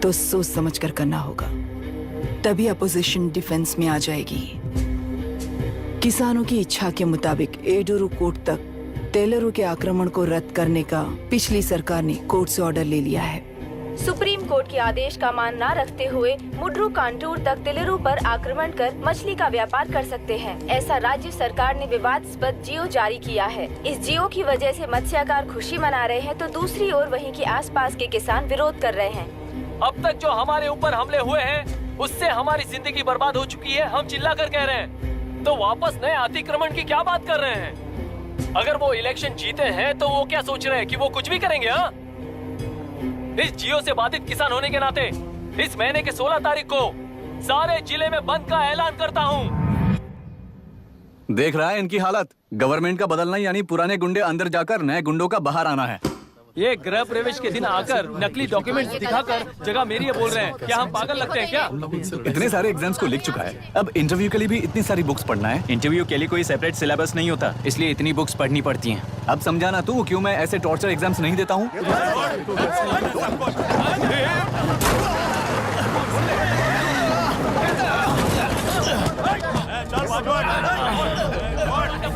तो सोच समझ कर करना होगा, तभी अपोजिशन डिफेंस में आ जाएगी। किसानों की इच्छा के मुताबिक एडुरु कोर्ट तक टेलरों के आक्रमण को रद्द करने का पिछली सरकार ने कोर्ट से ऑर्डर ले लिया है। सुप्रीम कोर्ट के आदेश का मान न रखते हुए मुड्रू कांटूर तक टेलरों पर आक्रमण कर मछली का व्यापार कर सकते हैं। ऐसा राज्य सरकार ने विवादास्पद जियो जारी किया है। इस जियो की वजह से मत्स्यकार खुशी मना रहे हैं तो दूसरी ओर वहीं के आसपास के किसान विरोध कर रहे हैं। अब तक जो हमारे ऊपर हमले हुए हैं उससे हमारी जिंदगी बर्बाद हो चुकी है। हम चिल्ला कर कह रहे हैं तो वापस नए अतिक्रमण की क्या बात कर रहे हैं? अगर वो इलेक्शन जीते हैं तो वो क्या सोच रहे हैं कि वो कुछ भी करेंगे? हाँ, इस जियो से बाधित किसान होने के नाते इस महीने के 16 तारीख को सारे जिले में बंद का ऐलान करता हूँ। देख रहा है इनकी हालत। गवर्नमेंट का बदलना यानी पुराने गुंडे अंदर जाकर नए गुंडों का बाहर आना है। ये गृह प्रवेश के दिन आकर नकली डॉक्यूमेंट्स दिखाकर जगह मेरी है बोल रहे हैं। क्या हम पागल लगते हैं क्या? इतने सारे एग्जाम्स को लिख चुका है, अब इंटरव्यू के लिए भी इतनी सारी बुक्स पढ़ना है। इंटरव्यू के लिए कोई सेपरेट सिलेबस नहीं होता, इसलिए इतनी बुक्स पढ़नी पड़ती हैं। अब समझाना तू क्यों मैं ऐसे टॉर्चर एग्जाम्स नहीं देता हूँ।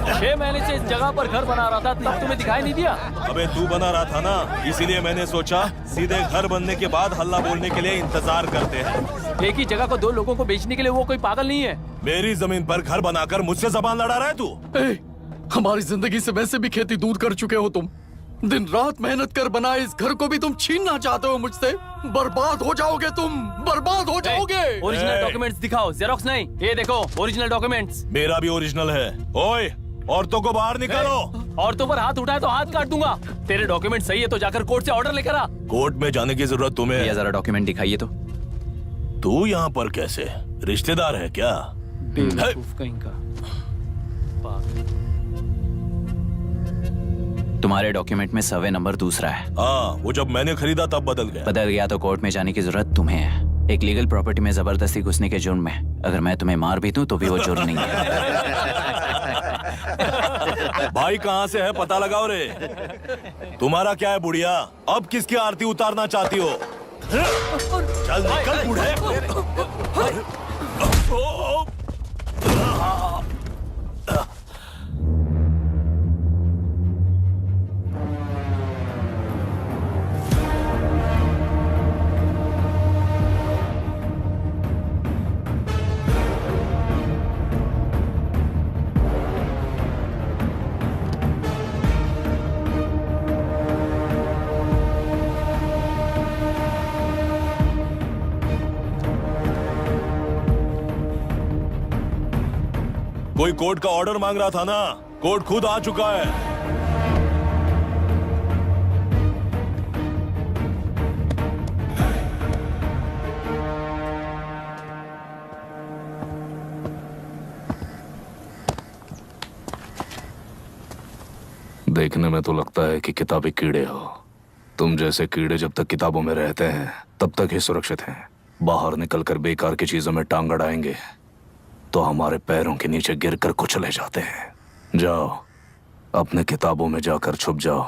6 महीने से इस जगह पर घर बना रहा था, तब तुम्हें दिखाई नहीं दिया? अबे तू बना रहा था ना, इसीलिए मैंने सोचा सीधे घर बनने के बाद हल्ला बोलने के लिए इंतजार करते हैं। एक ही जगह को 2 लोगों को बेचने के लिए वो कोई पागल नहीं है। मेरी जमीन पर घर बनाकर मुझसे जबान लड़ा रहा है तू। हमारी जिंदगी से वैसे भी खेती दूर कर चुके हो तुम। दिन रात मेहनत कर बनाए इस घर को भी तुम छीनना चाहते हो मुझसे। बर्बाद हो जाओगे तुम, बर्बाद हो जाओगे। ओरिजिनल डॉक्यूमेंट्स दिखाओ, जेरोक्स नहीं। ये देखो ओरिजिनल डॉक्यूमेंट्स। मेरा भी ओरिजिनल है। ओए, औरतों को बाहर निकालो। औरतों पर हाथ उठाए तो हाथ काट दूंगा। तेरे डॉक्यूमेंट सही है तो जाकर कोर्ट से ऑर्डर लेकर आ। कोर्ट में जाने की जरूरत तुम्हें? ये जरा डॉक्यूमेंट दिखाइए तो। तू यहाँ पर कैसे? रिश्तेदार है क्या? बेवकूफ कहीं का। तुम्हारे डॉक्यूमेंट में सर्वे नंबर दूसरा है। हाँ, वो जब मैंने खरीदा तब बदल गया। तो कोर्ट में जाने की जरूरत तुम्हें है। एक लीगल प्रॉपर्टी में जबरदस्ती घुसने के जुर्म में अगर मैं तुम्हें मार भी दूं तो भी वो जुर्म नहीं है। भाई कहाँ से है पता लगाओ रे। तुम्हारा क्या है बुढ़िया? अब किसकी आरती उतारना चाहती हो? चल निकल बूढ़े। कोई कोर्ट का ऑर्डर मांग रहा था ना, कोर्ट खुद आ चुका है। देखने में तो लगता है कि किताबी कीड़े हो। तुम जैसे कीड़े जब तक किताबों में रहते हैं तब तक ही सुरक्षित हैं। बाहर निकलकर बेकार की चीजों में टांग अड़ाएंगे तो हमारे पैरों के नीचे गिरकर कुचले जाते हैं। जाओ, अपने किताबों में जाकर छुप जाओ।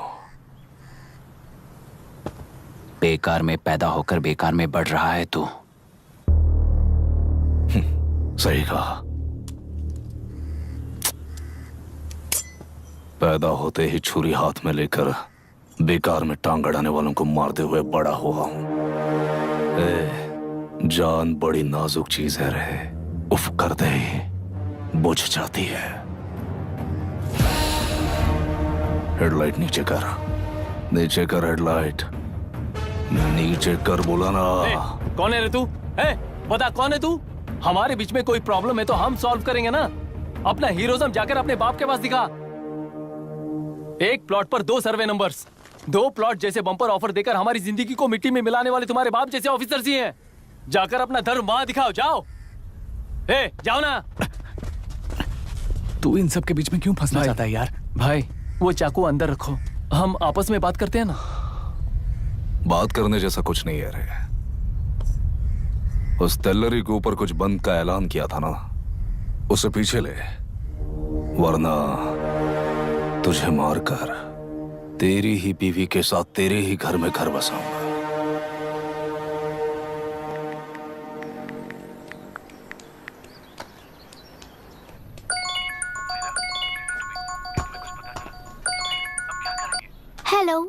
बेकार में पैदा होकर बेकार में बढ़ रहा है तू। सही कहा। पैदा होते ही छुरी हाथ में लेकर बेकार में टांग अड़ाने वालों को मारते हुए बड़ा हुआ हूं। जान बड़ी नाजुक चीज है रे, उफ करते ही बुझ जाती है। हेडलाइट नीचे कर, नीचे कर हेडलाइट, नीचे कर बोला ना। कौन है रे तू? बता कौन है तू? हमारे बीच में कोई प्रॉब्लम है तो हम सॉल्व करेंगे ना। अपना हीरोइज्म जाकर अपने बाप के पास दिखा। एक प्लॉट पर 2 सर्वे नंबर्स, 2 प्लॉट जैसे बम्पर ऑफर देकर हमारी जिंदगी को मिट्टी में मिलाने वाले तुम्हारे बाप जैसे ऑफिसर्स ही हैं। जाकर अपना धर्म वहां दिखाओ, जाओ। जाओ ना। तू इन सब के बीच में क्यों फंसना चाहता है यार? भाई वो चाकू अंदर रखो, हम आपस में बात करते हैं ना। बात करने जैसा कुछ नहीं है रे। उस तेलरी के ऊपर कुछ बंद का ऐलान किया था ना, उसे पीछे ले, वरना तुझे मारकर तेरी ही बीवी के साथ तेरे ही घर में घर बसाऊंगा। Hello.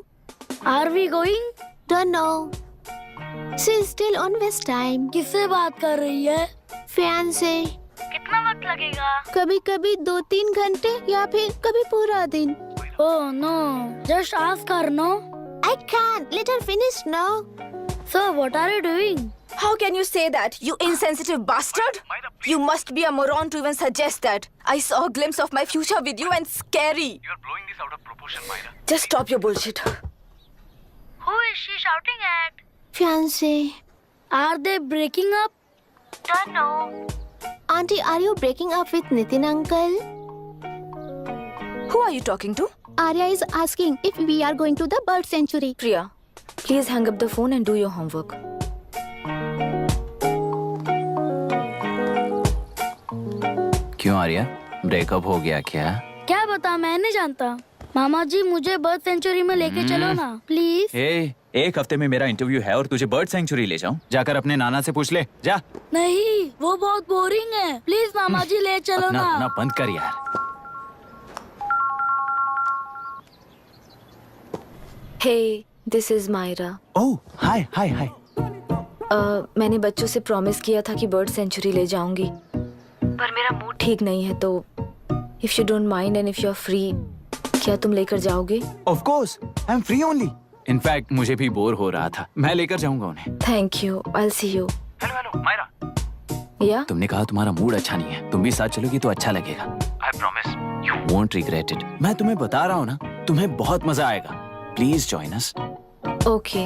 Are we going? Don't know. She's still on West time. किससे बात कर रही है? Fiancé. कितना वक्त लगेगा? कभी कभी 2-3 घंटे या फिर कभी पूरा दिन। Oh no, just ask her, no? I can't. Let her finish now. So what are you doing? How can you say that, you insensitive bastard? You must be a moron to even suggest that. I saw a glimpse of my future with you and scary. You are blowing this out of proportion, Myra. Just stop your bullshit. Who is she shouting at? Fiancé. Are they breaking up? Don't know. Auntie, are you breaking up with Nitin uncle? Who are you talking to? Arya is asking if we are going to the bird sanctuary. Priya, please hang up the phone and do your homework. क्यों Arya, breakup हो गया क्या? क्या बता, मैं नहीं जानता। मामा जी मुझे बर्ड सेंचुरी में लेके चलो ना प्लीज। एक हफ्ते में मेरा इंटरव्यू है और तुझे बर्ड सेंचुरी ले जाऊं? जाकर अपने नाना से पूछ ले, जा। नहीं, वो बहुत बोरिंग है, प्लीज मामा जी ले चलो ना। अपना बंद कर यार। Hey, this is Myra. ओह, हाय हाय हाय। मैंने बच्चों से प्रॉमिस किया था कि बर्ड सेंचुरी ले जाऊंगी, पर मेरा मूड ठीक नहीं है, तो if you don't mind and if you are free, क्या तुम लेकर जाओगे? Of course, I'm free only. In fact मुझे भी बोर हो रहा था, मैं लेकर जाऊंगा उन्हें। Thank you, I'll see you. Hello Myra. या तुमने कहा तुम्हारा मूड अच्छा नहीं है, तुम भी साथ चलोगी तो अच्छा लगेगा। I promise. You won't regret it. मैं तुम्हें बता रहा हूँ ना, तुम्हें बहुत मजा आएगा। Please join us. Okay.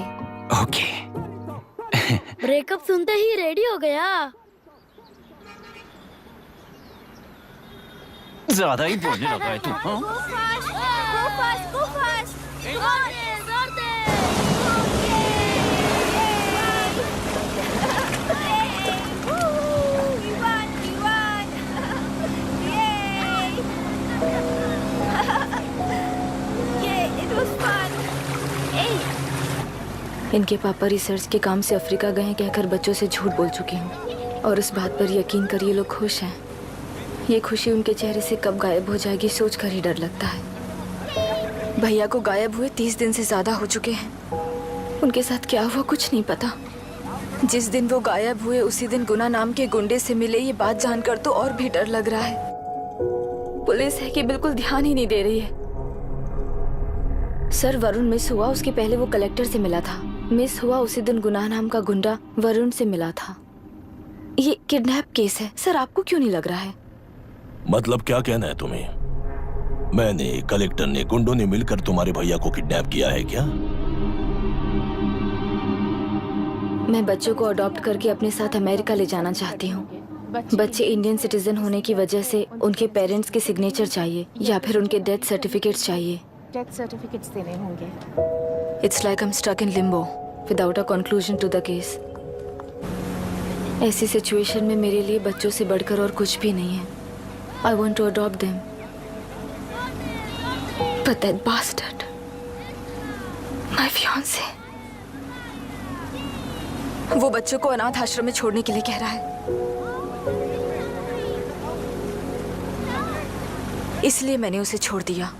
Okay. Breakup सुनते ही रेडी हो गया। ज्यादा ही बोलने लगा है तू, हाँ? Go fast. जोर दे। इनके पापा रिसर्च के काम से अफ्रीका गए हैं कहकर बच्चों से झूठ बोल चुकी हूँ, और उस बात पर यकीन कर ये लोग खुश हैं। ये खुशी उनके चेहरे से कब गायब हो जाएगी सोच कर ही डर लगता है। भैया को गायब हुए 30 दिन से ज्यादा हो चुके हैं। उनके साथ क्या हुआ कुछ नहीं पता। जिस दिन वो गायब हुए उसी दिन गुना नाम के गुंडे से मिले, ये बात जानकर तो और भी डर लग रहा है। पुलिस है कि बिल्कुल ध्यान ही नहीं दे रही है। सर, वरुण मिस हुआ उसके पहले वो कलेक्टर से मिला था। मिस हुआ उसी दिन गुनाह नाम का गुंडा वरुण से मिला था। ये किडनैप केस है सर, आपको क्यों नहीं लग रहा है? मतलब क्या कहना है तुम्हें? मैंने, कलेक्टर ने, गुंडों ने मिलकर तुम्हारे भैया को किडनैप किया है क्या? मैं बच्चों को अडॉप्ट करके अपने साथ अमेरिका ले जाना चाहती हूँ। बच्चे इंडियन सिटीजन होने की वजह से उनके पेरेंट्स के सिग्नेचर चाहिए या फिर उनके डेथ सर्टिफिकेट्स चाहिए। डेथ सर्टिफिकेट्स देने होंगे। It's like I am stuck in limbo without a conclusion to the case. ऐसी सिचुएशन में मेरे लिए बच्चों से बढ़कर और कुछ भी नहीं है। I want to adopt them, but that bastard, my fiance, वो बच्चों को अनाथ आश्रम में छोड़ने के लिए कह रहा है। इसलिए मैंने उसे छोड़ दिया।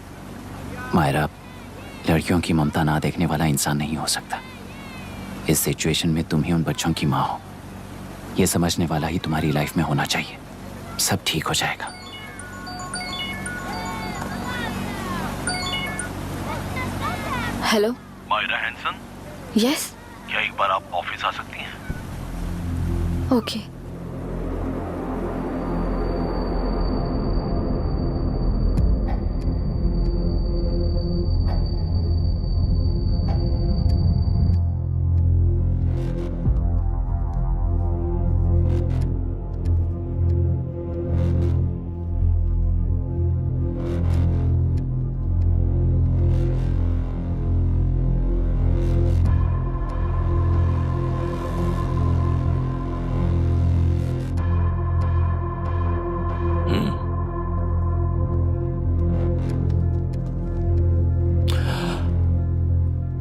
मायरा, लड़कियों की ममता ना देखने वाला इंसान नहीं हो सकता। इस सिचुएशन में तुम ही उन बच्चों की माँ हो, ये समझने वाला ही तुम्हारी लाइफ में होना चाहिए। सब ठीक हो जाएगा। हेलो मायरा हैंसन, यस, क्या एक बार आप ऑफिस आ सकती हैं? ओके।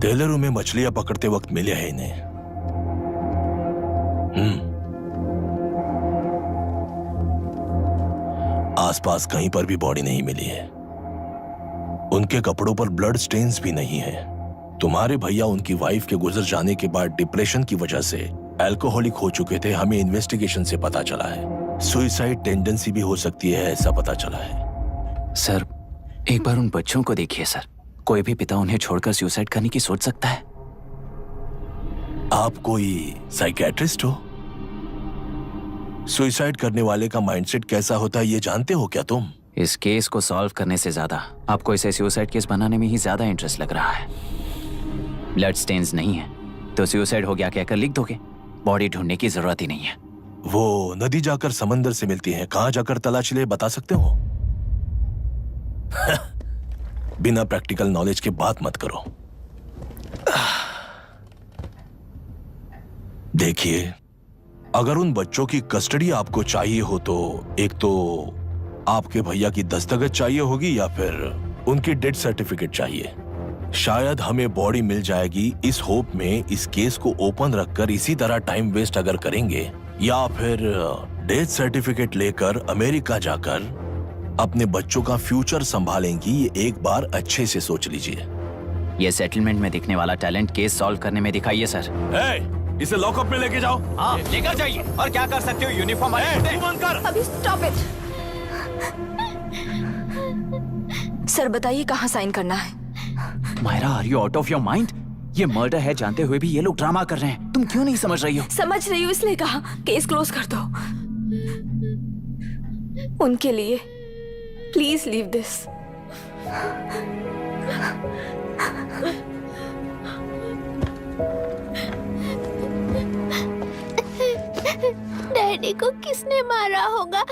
टेलरों में मछलियां पकड़ते वक्त मिले हैं इन्हें। आसपास कहीं पर भी बॉडी नहीं मिली है। उनके कपड़ों पर ब्लड स्टेन्स भी नहीं है। तुम्हारे भैया उनकी वाइफ के गुजर जाने के बाद डिप्रेशन की वजह से अल्कोहलिक हो चुके थे। हमें इन्वेस्टिगेशन से पता चला है सुसाइड टेंडेंसी भी हो सकती है, ऐसा पता चला है। सर, एक बार उन बच्चों को देखिए सर। कोई भी पिता उन्हें छोड़कर सुसाइड करने की सोच सकता है? आप कोई साइकियाट्रिस्ट हो? सुसाइड करने वाले का माइंडसेट कैसा होता है ये जानते हो क्या तुम? इस केस को सॉल्व करने से ज्यादा आपको इसे सुसाइड केस बनाने में ही ज्यादा इंटरेस्ट लग रहा है। ब्लड स्टेन्स नहीं है तो सुसाइड हो गया कहकर लिख दोगे। बॉडी ढूंढने की जरूरत ही नहीं है। वो नदी जाकर समंदर से मिलती है, कहां जाकर तलाश ले बता सकते हो? बिना प्रैक्टिकल नॉलेज के बात मत करो। देखिए, अगर उन बच्चों की कस्टडी आपको चाहिए हो तो एक तो आपके भैया की दस्तखत चाहिए होगी या फिर उनकी डेथ सर्टिफिकेट चाहिए। शायद हमें बॉडी मिल जाएगी इस होप में इस केस को ओपन रखकर इसी तरह टाइम वेस्ट अगर करेंगे, या फिर डेथ सर्टिफिकेट लेकर अमेरिका जाकर अपने बच्चों का फ्यूचर संभालेंगी। ये एक बार अच्छे से सोच लीजिए। ये सेटलमेंट में दिखने वाला टैलेंट केस सॉल्व करने में दिखाइए सर। इसे लॉकअप में लेके जाओ। हाँ, लेकर जाइए। और क्या कर सकते हो? यूनिफॉर्म अभी स्टॉप इट। सर बताइए कहाँ साइन करना है? Myra, are you out of your mind? ये मर्डर है जानते हुए भी ये लोग ड्रामा कर रहे हैं। तुम क्यों नहीं समझ रही हो? समझ रही हूँ, इसलिए कहा केस क्लोज कर दो। उनके लिए प्लीज लीव दिस। डैडी को किसने मारा होगा?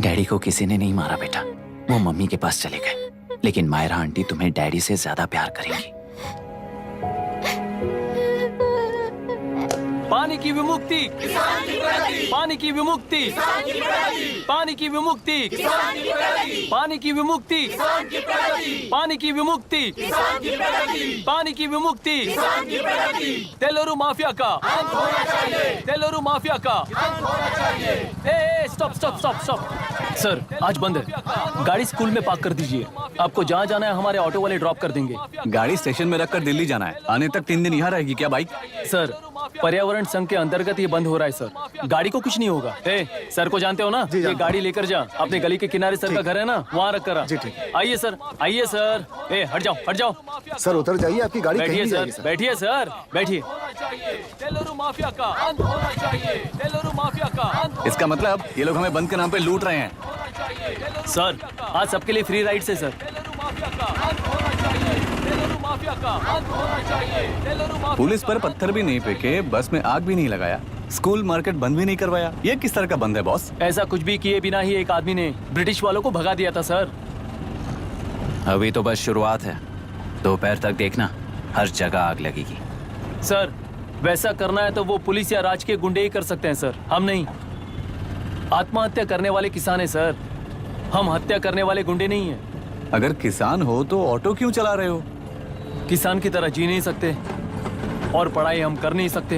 डैडी को किसी ने नहीं मारा बेटा, वो मम्मी के पास चले गए। लेकिन मायरा आंटी तुम्हें डैडी से ज्यादा प्यार करेंगी। पानी की विमुक्ति, पानी की विमुक्ति, पानी की विमुक्ति, पानी की विमुक्ति, पानी की विमुक्ति, पानी की विमुक्ति, तेलुरु माफिया का, तेलुरु माफिया का। Stop stop stop stop. Sir आज बंद है, गाड़ी स्कूल में पार्क कर दीजिए। आपको जहाँ जाना है हमारे ऑटो वाले ड्रॉप कर देंगे। गाड़ी स्टेशन में रखकर दिल्ली जाना है। आने तक 3 दिन यहाँ रहेगी क्या बाइक? सर पर्यावरण संघ के अंतर्गत ये बंद हो रहा है सर। गाड़ी को कुछ नहीं होगा। सर को जानते हो ना? ये गाड़ी लेकर जा, अपने गली के किनारे सर का घर है ना, वहाँ रख कर। आइए सर, आइए सर। हट जाओ, हट जाओ। सर उतर जाइए, आपकी गाड़ी कहीं बैठिए नहीं सर, जाएगी, सर। बैठिए सर, बैठिए। तेलुरु माफिया का अंत होना चाहिए, तेलुरु माफिया का अंत। इसका मतलब ये लोग हमें बंद के नाम पे लूट रहे हैं। सर आज सबके लिए फ्री राइड से सर। पुलिस पर पत्थर भी नहीं फेंके, बस में आग भी नहीं लगाया, स्कूल मार्केट बंद भी नहीं करवाया, ये किस तरह का बंद है बॉस? ऐसा कुछ भी किए बिना ही एक आदमी ने ब्रिटिश वालों को भगा दिया था सर। अभी तो बस शुरुआत है, दोपहर तक देखना हर जगह आग लगेगी। सर वैसा करना है तो वो पुलिस या राज के गुंडे ही कर सकते हैं सर, हम नहीं। आत्महत्या करने वाले किसान हैं सर, हम हत्या करने वाले गुंडे नहीं हैं। अगर किसान हो तो ऑटो क्यों चला रहे हो? किसान की तरह जी नहीं सकते और पढ़ाई हम कर नहीं सकते।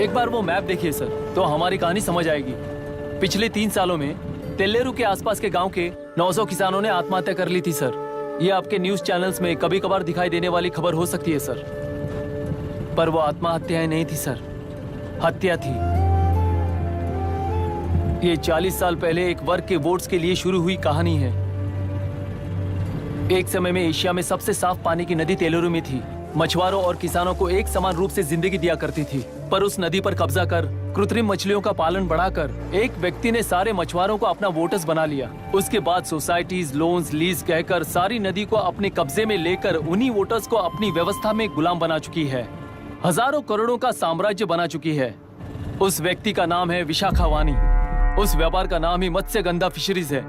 एक बार वो मैप देखिए सर तो हमारी कहानी समझ आएगी। पिछले 3 सालों में तेल्लेरू के आसपास के गांव के 900 किसानों ने आत्महत्या कर ली थी सर। ये आपके न्यूज चैनल्स में कभी कभार दिखाई देने वाली खबर हो सकती है सर, पर वो आत्महत्याएं नहीं थी सर, हत्या थी। ये 40 साल पहले एक वर्ग के वोट्स के लिए शुरू हुई कहानी है। एक समय में एशिया में सबसे साफ पानी की नदी तेलुरु में थी। मछुआरों और किसानों को एक समान रूप से जिंदगी दिया करती थी, पर उस नदी पर कब्जा कर कृत्रिम मछलियों का पालन बढ़ाकर एक व्यक्ति ने सारे मछुआरों को अपना वोटर्स बना लिया। उसके बाद सोसाइटीज, लोन्स, लीज कहकर सारी नदी को अपने कब्जे में लेकर उन्हीं वोटर्स को अपनी व्यवस्था में गुलाम बना चुकी है। हजारों करोड़ों का साम्राज्य बना चुकी है। उस व्यक्ति का नाम है विशाखावानी। उस व्यापार का नाम ही मत्स्यगंधा फिशरीज है।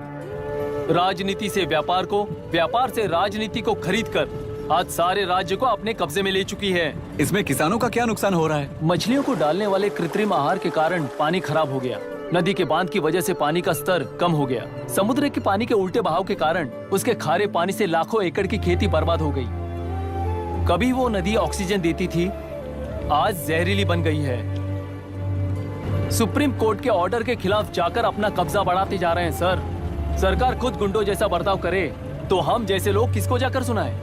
राजनीति से व्यापार को, व्यापार से राजनीति को खरीद कर आज सारे राज्य को अपने कब्जे में ले चुकी है। इसमें किसानों का क्या नुकसान हो रहा है? मछलियों को डालने वाले कृत्रिम आहार के कारण पानी खराब हो गया। नदी के बांध की वजह से पानी का स्तर कम हो गया। समुद्र के पानी के उल्टे बहाव के कारण उसके खारे पानी से लाखों एकड़ की खेती बर्बाद हो गई। कभी वो नदी ऑक्सीजन देती थी, आज जहरीली बन गई है। सुप्रीम कोर्ट के ऑर्डर के खिलाफ जाकर अपना कब्जा बढ़ाते जा रहे हैं सर। सरकार खुद गुंडों जैसा बर्ताव करे तो हम जैसे लोग किसको जाकर सुनाएं?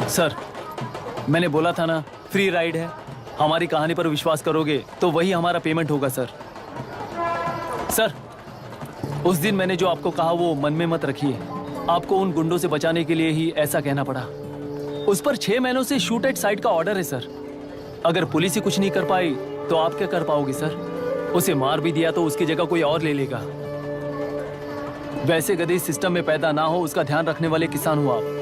सर मैंने बोला था ना, फ्री राइड है। हमारी कहानी पर विश्वास करोगे तो वही हमारा पेमेंट होगा सर। सर उस दिन मैंने जो आपको कहा वो मन में मत रखिए। आपको उन गुंडों से बचाने के लिए ही ऐसा कहना पड़ा। उस पर 6 महीनों से शूट एट साइट का ऑर्डर है सर। अगर पुलिस ही कुछ नहीं कर पाई तो आप क्या कर पाओगे सर? उसे मार भी दिया तो उसकी जगह कोई और ले लेगा। वैसे गधे सिस्टम में पैदा ना हो उसका ध्यान रखने वाले किसान हो आप।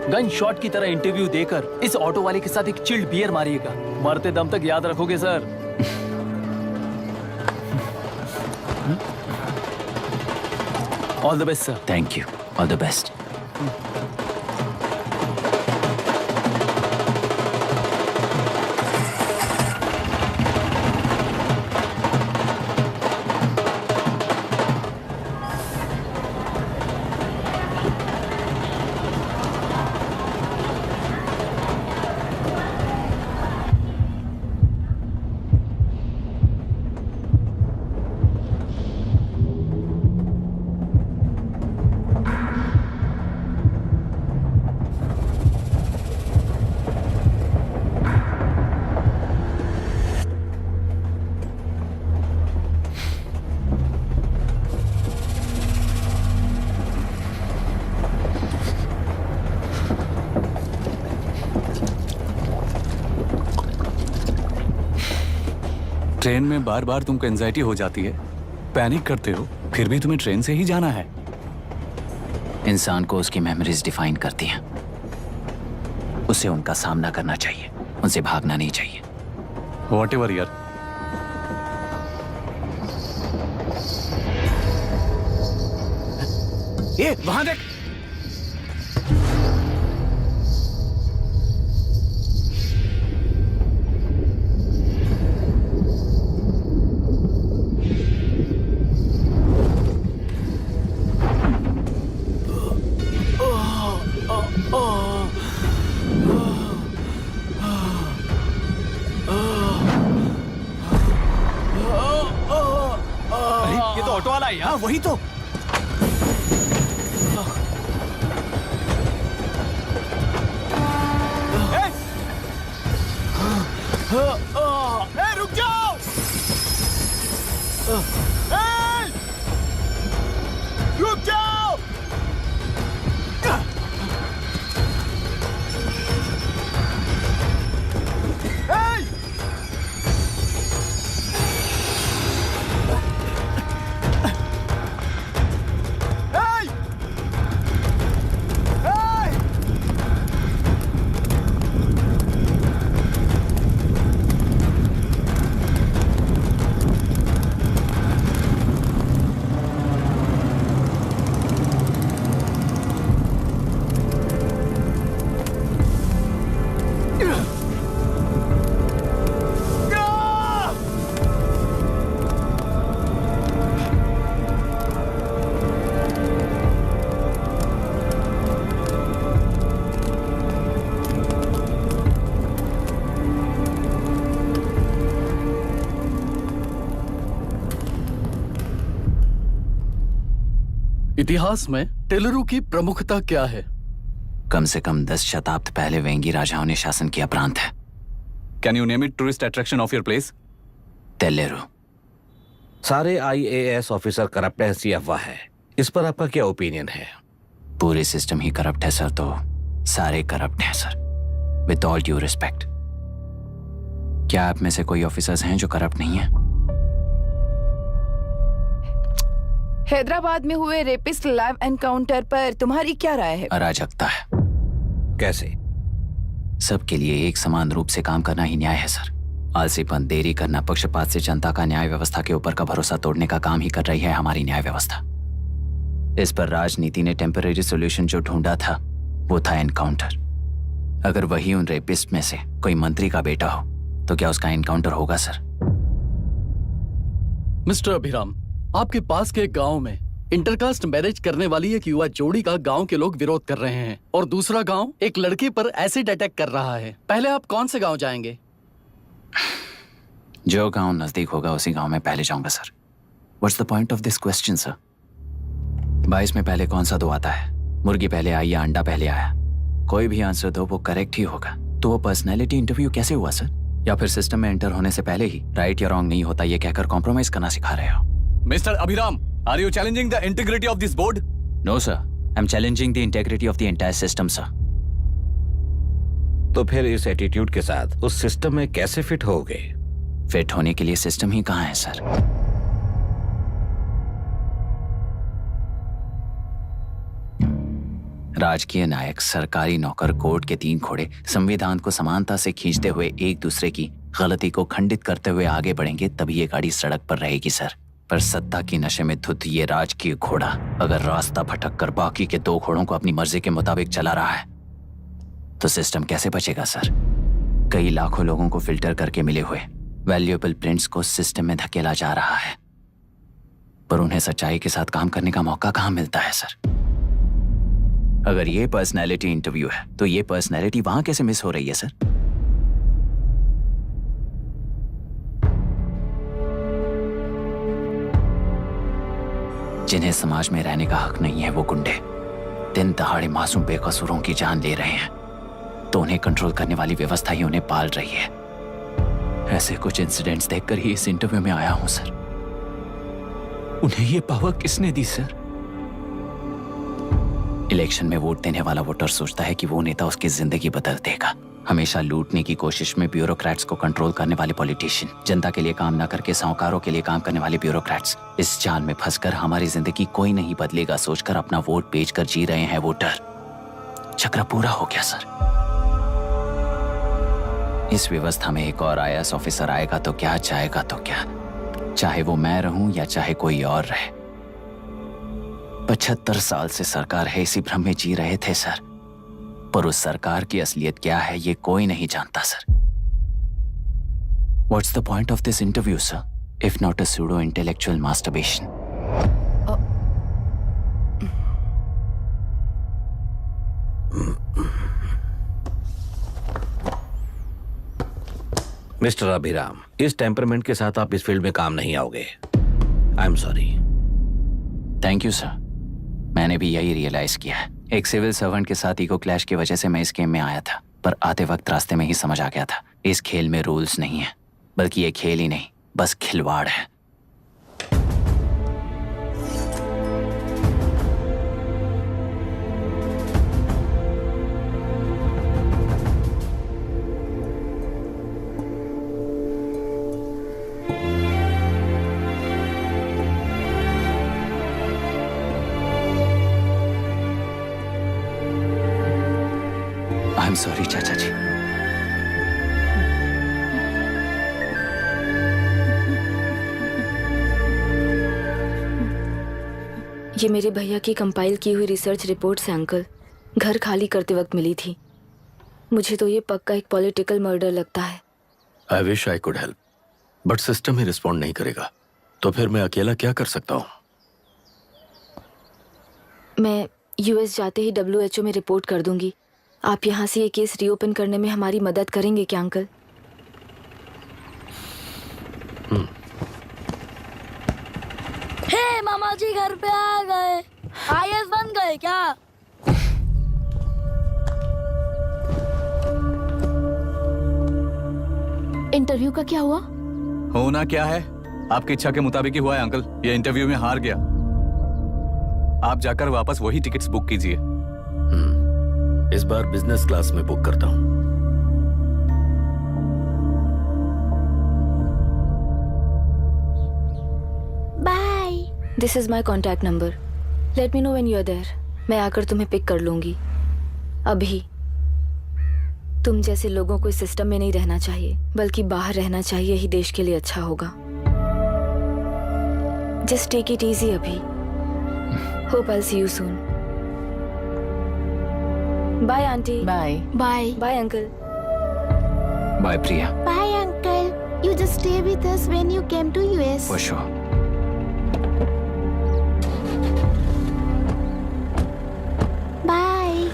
गन शॉट की तरह इंटरव्यू देकर इस ऑटो वाले के साथ एक चिल्ड बियर मारिएगा। मरते दम तक याद रखोगे sir. All the best sir. Thank you, all the best. Train में बार बार तुमको एंजाइटी हो जाती है, पैनिक करते हो, फिर भी तुम्हें ट्रेन से ही जाना है। इंसान को उसकी मेमोरीज डिफाइन करती हैं। उसे उनका सामना करना चाहिए, उनसे भागना नहीं चाहिए। व्हाटएवर यार। ये वहां देख। ये तो ऑटो वाला है यार। वही तो। रुक जाओ। इतिहास में टेलरू की प्रमुखता क्या है? कम से कम 10 शताब्दी पहले वेंगी राजाओं ने शासन किया प्रांत है। Can you name it tourist attraction of your place? टेलेरू। सारे IAS ऑफिसर करप्ट है, ऐसी अफवाह है। इस पर आपका क्या ओपिनियन है? पूरे सिस्टम ही करप्ट है सर, तो सारे करप्ट हैं sir. With all due respect, क्या आप में से कोई ऑफिसर्स हैं जो करप्ट नहीं है? हैदराबाद में हुए रेपिस्ट लाइव एनकाउंटर पर तुम्हारी क्या राय है? अराजकता है। कैसे? सबके लिए एक समान रूप से काम करना ही न्याय है सर। आलसीपन, देरी करना, पक्षपात से जनता का न्याय व्यवस्था के ऊपर का भरोसा तोड़ने का काम ही कर रही है हमारी न्याय व्यवस्था। इस पर राजनीति ने टेम्परेरी सॉल्यूशन जो ढूंढा था वो था एनकाउंटर। अगर वही उन रेपिस्ट में से कोई मंत्री का बेटा हो तो क्या उसका एनकाउंटर होगा सर? मिस्टर अभिराम, आपके पास के गांव में इंटरकास्ट मैरिज करने वाली एक युवा जोड़ी का गांव के लोग विरोध कर रहे हैं और दूसरा गांव एक लड़की पर एसिड अटैक कर रहा है। पहले आप कौन से गांव जाएंगे? जो गांव नजदीक होगा उसी गांव में पहले जाऊंगा sir. What's the point of this question sir? 22 में पहले कौन सा दो आता है? मुर्गी पहले आई या अंडा पहले आया? कोई भी आंसर दो, वो करेक्ट ही होगा। तो वो पर्सनैलिटी इंटरव्यू कैसे हुआ सर? या फिर सिस्टम में एंटर होने से पहले ही राइट या रॉन्ग नहीं होता ये कहकर कॉम्प्रोमाइज करना सिखा रहे हो? Mister Abhiram, are you challenging the integrity of this board? No sir, I am challenging the integrity of the entire system sir. तो फिर इस एटीट्यूड के साथ उस सिस्टम में कैसे फिट होगे? फिट होने के लिए सिस्टम ही कहाँ है सर? राजकीय नायक, सरकारी नौकर, कोर्ट के 3 घोड़े संविधान को समानता से खींचते हुए एक दूसरे की गलती को खंडित करते हुए आगे बढ़ेंगे, तभी ये गाड़ी सड़क पर रहेगी सर। पर सत्ता की नशे में धुत ये राजकीय घोड़ा अगर रास्ता भटक कर बाकी के 2 घोड़ों को अपनी मर्जी के मुताबिक चला रहा है तो सिस्टम कैसे बचेगा सर? कई लाखों लोगों को फिल्टर करके मिले हुए वैल्यूएबल प्रिंट्स को सिस्टम में धकेला जा रहा है, पर उन्हें सच्चाई के साथ काम करने का मौका कहां मिलता है सर? अगर ये पर्सनैलिटी इंटरव्यू है तो ये पर्सनैलिटी वहां कैसे मिस हो रही है सर? जिन्हें समाज में रहने का हक नहीं है वो गुंडे दिन दहाड़े मासूम बेकसूरों की जान ले रहे हैं, तो उन्हें कंट्रोल करने वाली व्यवस्था ही उन्हें पाल रही है। ऐसे कुछ इंसिडेंट्स देखकर ही इस इंटरव्यू में आया हूं सर। उन्हें ये पावर किसने दी सर? इलेक्शन में वोट देने वाला वोटर सोचता है कि वो नेता उसकी जिंदगी बदल देगा। हमेशा लूटने की कोशिश में ब्यूरोक्रेट्स को कंट्रोल करने वाले पॉलिटिशियन, जनता के लिए काम ना करके साहूकारों के लिए काम करने वाले ब्यूरोक्रेट्स, इस जाल में फंसकर हमारी जिंदगी कोई नहीं बदलेगा सोचकर अपना वोट बेचकर जी रहे हैं वोटर। चक्र पूरा हो गया सर। इस व्यवस्था में एक और IAS ऑफिसर आएगा तो क्या, जाएगा तो क्या, चाहे वो मैं रहूं या चाहे कोई और रहे। 75 साल से सरकार है इसी भ्रम में जी रहे थे सर, पर उस सरकार की असलियत क्या है ये कोई नहीं जानता sir. What's the point of this interview sir, if not a pseudo intellectual masturbation? Mister Abhiram, इस टेम्परमेंट के साथ आप इस फील्ड में काम नहीं आओगे। I am sorry. Thank you sir, मैंने भी यही रियलाइज किया है। एक सिविल सर्वेंट के साथ ईगो क्लैश की वजह से मैं इस गेम में आया था, पर आते वक्त रास्ते में ही समझ आ गया था इस खेल में रूल्स नहीं है, बल्कि ये खेल ही नहीं बस खिलवाड़ है। आई एम सॉरी चाचा जी। ये मेरे भैया की कंपाइल की हुई रिसर्च रिपोर्ट से अंकल, घर खाली करते वक्त मिली थी। मुझे तो ये पक्का एक पॉलिटिकल मर्डर लगता है। I wish I could help, but system he respond नहीं करेगा, तो फिर मैं अकेला क्या कर सकता हूँ? मैं US जाते ही WHO में रिपोर्ट कर दूंगी। आप यहाँ से ये केस रीओपन करने में हमारी मदद करेंगे क्या अंकल? हे मामा जी घर पे आ गए। आईएएस बन गए क्या? इंटरव्यू का क्या हुआ? होना क्या है, आपकी इच्छा के मुताबिक ही हुआ है अंकल। ये इंटरव्यू में हार गया। आप जाकर वापस वही टिकट्स बुक कीजिए। इस बार बिजनेस क्लास में बुक करता हूँ। Bye. This is my contact number. Let me know when you are there. मैं आकर तुम्हें पिक कर लूंगी। अभी तुम जैसे लोगों को इस सिस्टम में नहीं रहना चाहिए, बल्कि बाहर रहना चाहिए ही देश के लिए अच्छा होगा। जस्ट टेक इट इजी अभी। Hope I see you soon. Bye aunty. Bye. Bye. Bye uncle. Bye Priya. Bye uncle. You just stay with us when you came to US. For sure. Bye.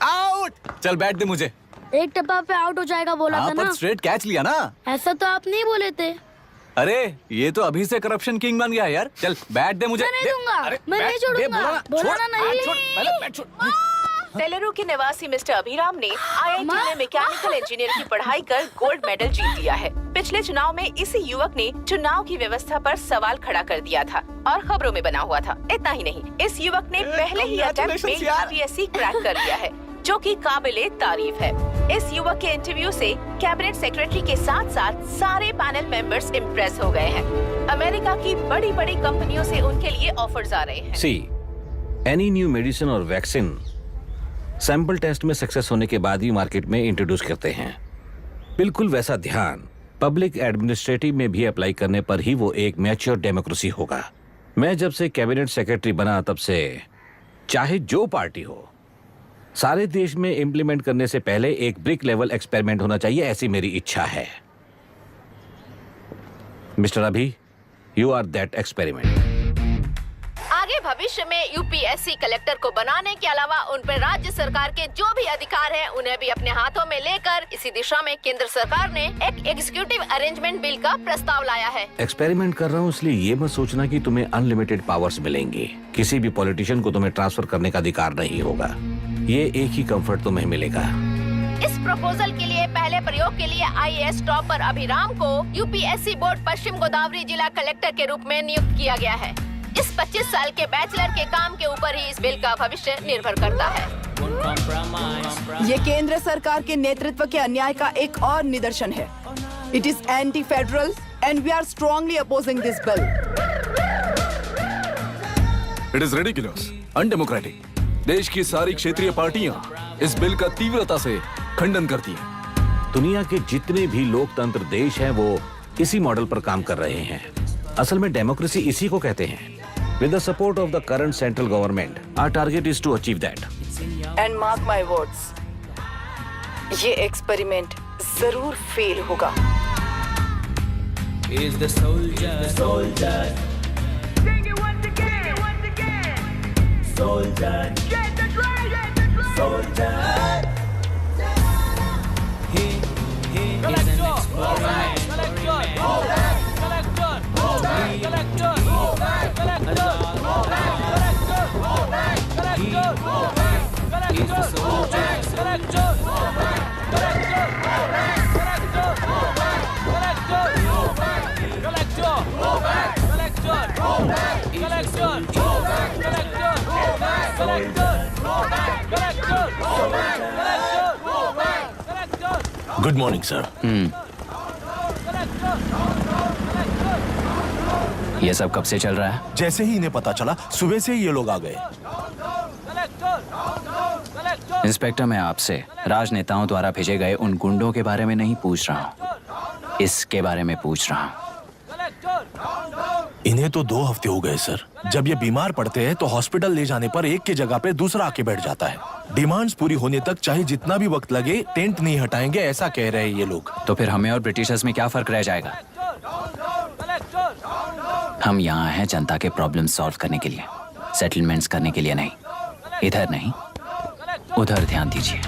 Out. चल बैठ दे मुझे। एक टप्पा पे out हो जाएगा बोला था पर ना। स्ट्रेट कैच लिया ना। ऐसा तो आप नहीं बोले थे। अरे ये तो अभी से करप्शन किंग बन गया यार। चल बैठ दे मुझे। मैं नहीं दे। दूंगा। अरे, मैं बैठ, नहीं दे, छोड़ूंगा। बोला ना नहीं। छोड़, पहले बैठ, छोड़। तेलुरु के निवासी मिस्टर अभिराम ने आईआईटी में मैकेनिकल इंजीनियर की पढ़ाई कर गोल्ड मेडल जीत लिया है। पिछले चुनाव में इसी युवक ने चुनाव की व्यवस्था पर सवाल खड़ा कर दिया था और खबरों में बना हुआ था। इतना ही नहीं, इस युवक ने पहले ही अटेम्प्ट में यूपीएससी क्रैक कर लिया है, जो कि काबिले तारीफ है। इस युवक के इंटरव्यू से कैबिनेट सेक्रेटरी के साथ साथ सारे पैनल मेंबर्स इम्प्रेस हो गए हैं। अमेरिका की बड़ी बड़ी कंपनियों से उनके लिए ऑफर्स आ रहे हैं। सी एनी न्यू मेडिसिन और वैक्सीन सैंपल टेस्ट में सक्सेस होने के बाद ही मार्केट में इंट्रोड्यूस करते हैं। बिल्कुल वैसा ध्यान पब्लिक एडमिनिस्ट्रेटिव में भी अप्लाई करने पर ही वो एक मैच्योर डेमोक्रेसी होगा। मैं जब से कैबिनेट सेक्रेटरी बना तब से चाहे जो पार्टी हो, सारे देश में इम्प्लीमेंट करने से पहले एक ब्रिक लेवल एक्सपेरिमेंट होना चाहिए, ऐसी मेरी इच्छा है। मिस्टर अभी, यू आर दैट एक्सपेरिमेंट। आगे भविष्य में यूपीएससी कलेक्टर को बनाने के अलावा उन पर राज्य सरकार के जो भी अधिकार हैं, उन्हें भी अपने हाथों में लेकर इसी दिशा में केंद्र सरकार ने एक एग्जीक्यूटिव अरेंजमेंट बिल का प्रस्ताव लाया है। एक्सपेरिमेंट कर रहा हूँ इसलिए ये मत सोचना कि तुम्हें अनलिमिटेड पावर्स मिलेंगे। किसी भी पॉलिटिशियन को तुम्हें ट्रांसफर करने का अधिकार नहीं होगा। ये एक ही कंफर्ट तुम्हें मिलेगा। इस प्रपोजल के लिए पहले प्रयोग के लिए आईएएस टॉपर अभिराम को यूपीएससी बोर्ड पश्चिम गोदावरी जिला कलेक्टर के रूप में नियुक्त किया गया है। इस 25 साल के बैचलर के काम के ऊपर ही इस बिल का भविष्य निर्भर करता है। ये केंद्र सरकार के नेतृत्व के अन्याय का एक और निदर्शन है। It is anti federal and we are strongly opposing this bill. It is ridiculous, undemocratic. देश की सारी क्षेत्रीय पार्टियां इस बिल का तीव्रता से खंडन करती हैं। दुनिया के जितने भी लोकतंत्र देश हैं वो इसी मॉडल पर काम कर रहे हैं। असल में डेमोक्रेसी इसी को कहते हैं। With the support of the current central government, our target is to achieve that. And mark my words, ये एक्सपेरिमेंट जरूर फेल होगा। Good morning sir. ये सब कब से चल रहा है? जैसे ही इन्हें पता चला सुबह से ही ये लोग आ गए। इंस्पेक्टर, मैं आपसे राजनेताओं द्वारा भेजे गए उन गुंडों के बारे में नहीं पूछ रहा हूँ, इसके बारे में पूछ रहा हूँ। इन्हें तो 2 हफ्ते हो गए सर। जब ये बीमार पड़ते हैं तो हॉस्पिटल ले जाने पर एक की जगह पे दूसरा आके बैठ जाता है। डिमांड्स पूरी होने तक चाहे जितना भी वक्त लगे टेंट नहीं हटाएंगे, ऐसा कह रहे हैं ये लोग। तो फिर हमें और ब्रिटिशर्स में क्या फर्क रह जाएगा? हम यहाँ हैं जनता के प्रॉब्लम सॉल्व करने के लिए, सेटलमेंट्स करने के लिए नहीं। इधर नहीं, उधर ध्यान दीजिए।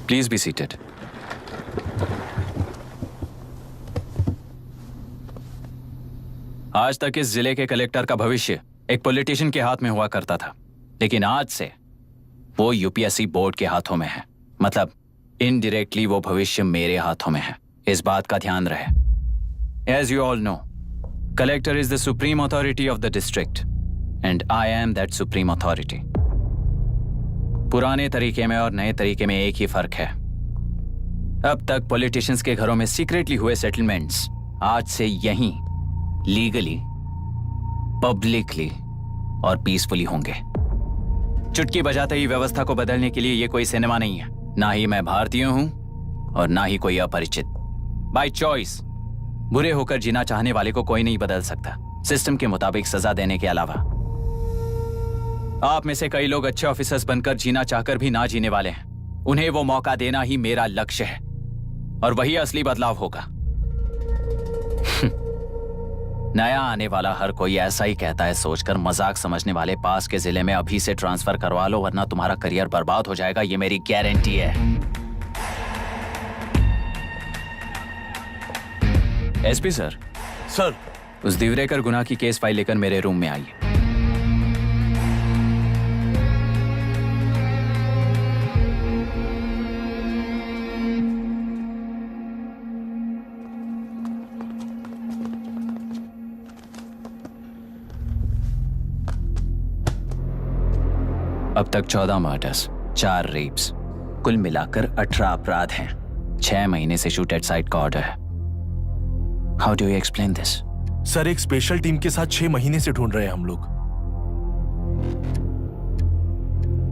Please be seated. आज तक इस जिले के कलेक्टर का भविष्य एक पॉलिटिशियन के हाथ में हुआ करता था, लेकिन आज से वो यूपीएससी बोर्ड के हाथों में है। मतलब इनडायरेक्टली वो भविष्य मेरे हाथों में है। इस बात का ध्यान रहे। As you all know, collector is the supreme authority of the district and I am that supreme authority. पुराने तरीके में और नए तरीके में एक ही फर्क है। अब तक पॉलिटिशियंस के घरों में सीक्रेटली हुए सेटलमेंट्स आज से यहीं लीगली, पब्लिकली और पीसफुली होंगे। चुटकी बजाते ही व्यवस्था को बदलने के लिए ये कोई सिनेमा नहीं है। ना ही मैं भारतीय हूं और ना ही कोई अपरिचित। बाय चॉइस बुरे होकर जीना चाहने वाले को कोई नहीं बदल सकता, सिस्टम के मुताबिक सजा देने के अलावा। आप में से कई लोग अच्छे ऑफिसर्स बनकर जीना चाहकर भी ना जीने वाले हैं। उन्हें वो मौका देना ही मेरा लक्ष्य है और वही असली बदलाव होगा। नया आने वाला हर कोई ऐसा ही कहता है सोचकर मजाक समझने वाले पास के जिले में अभी से ट्रांसफर करवा लो, वरना तुम्हारा करियर बर्बाद हो जाएगा। ये मेरी गारंटी है। SP sir. सर। उस दिवरेकर गुनाह की केस फाइल लेकर मेरे रूम में आइए। अब तक 14 मर्डर्स, 4 रेप्स, कुल मिलाकर 18 अपराध हैं। 6 महीने से शूट एट साइट का ऑर्डर है। How do you explain this? Sir, एक स्पेशल टीम के साथ 6 महीने से ढूंढ रहे हैं हम लोग।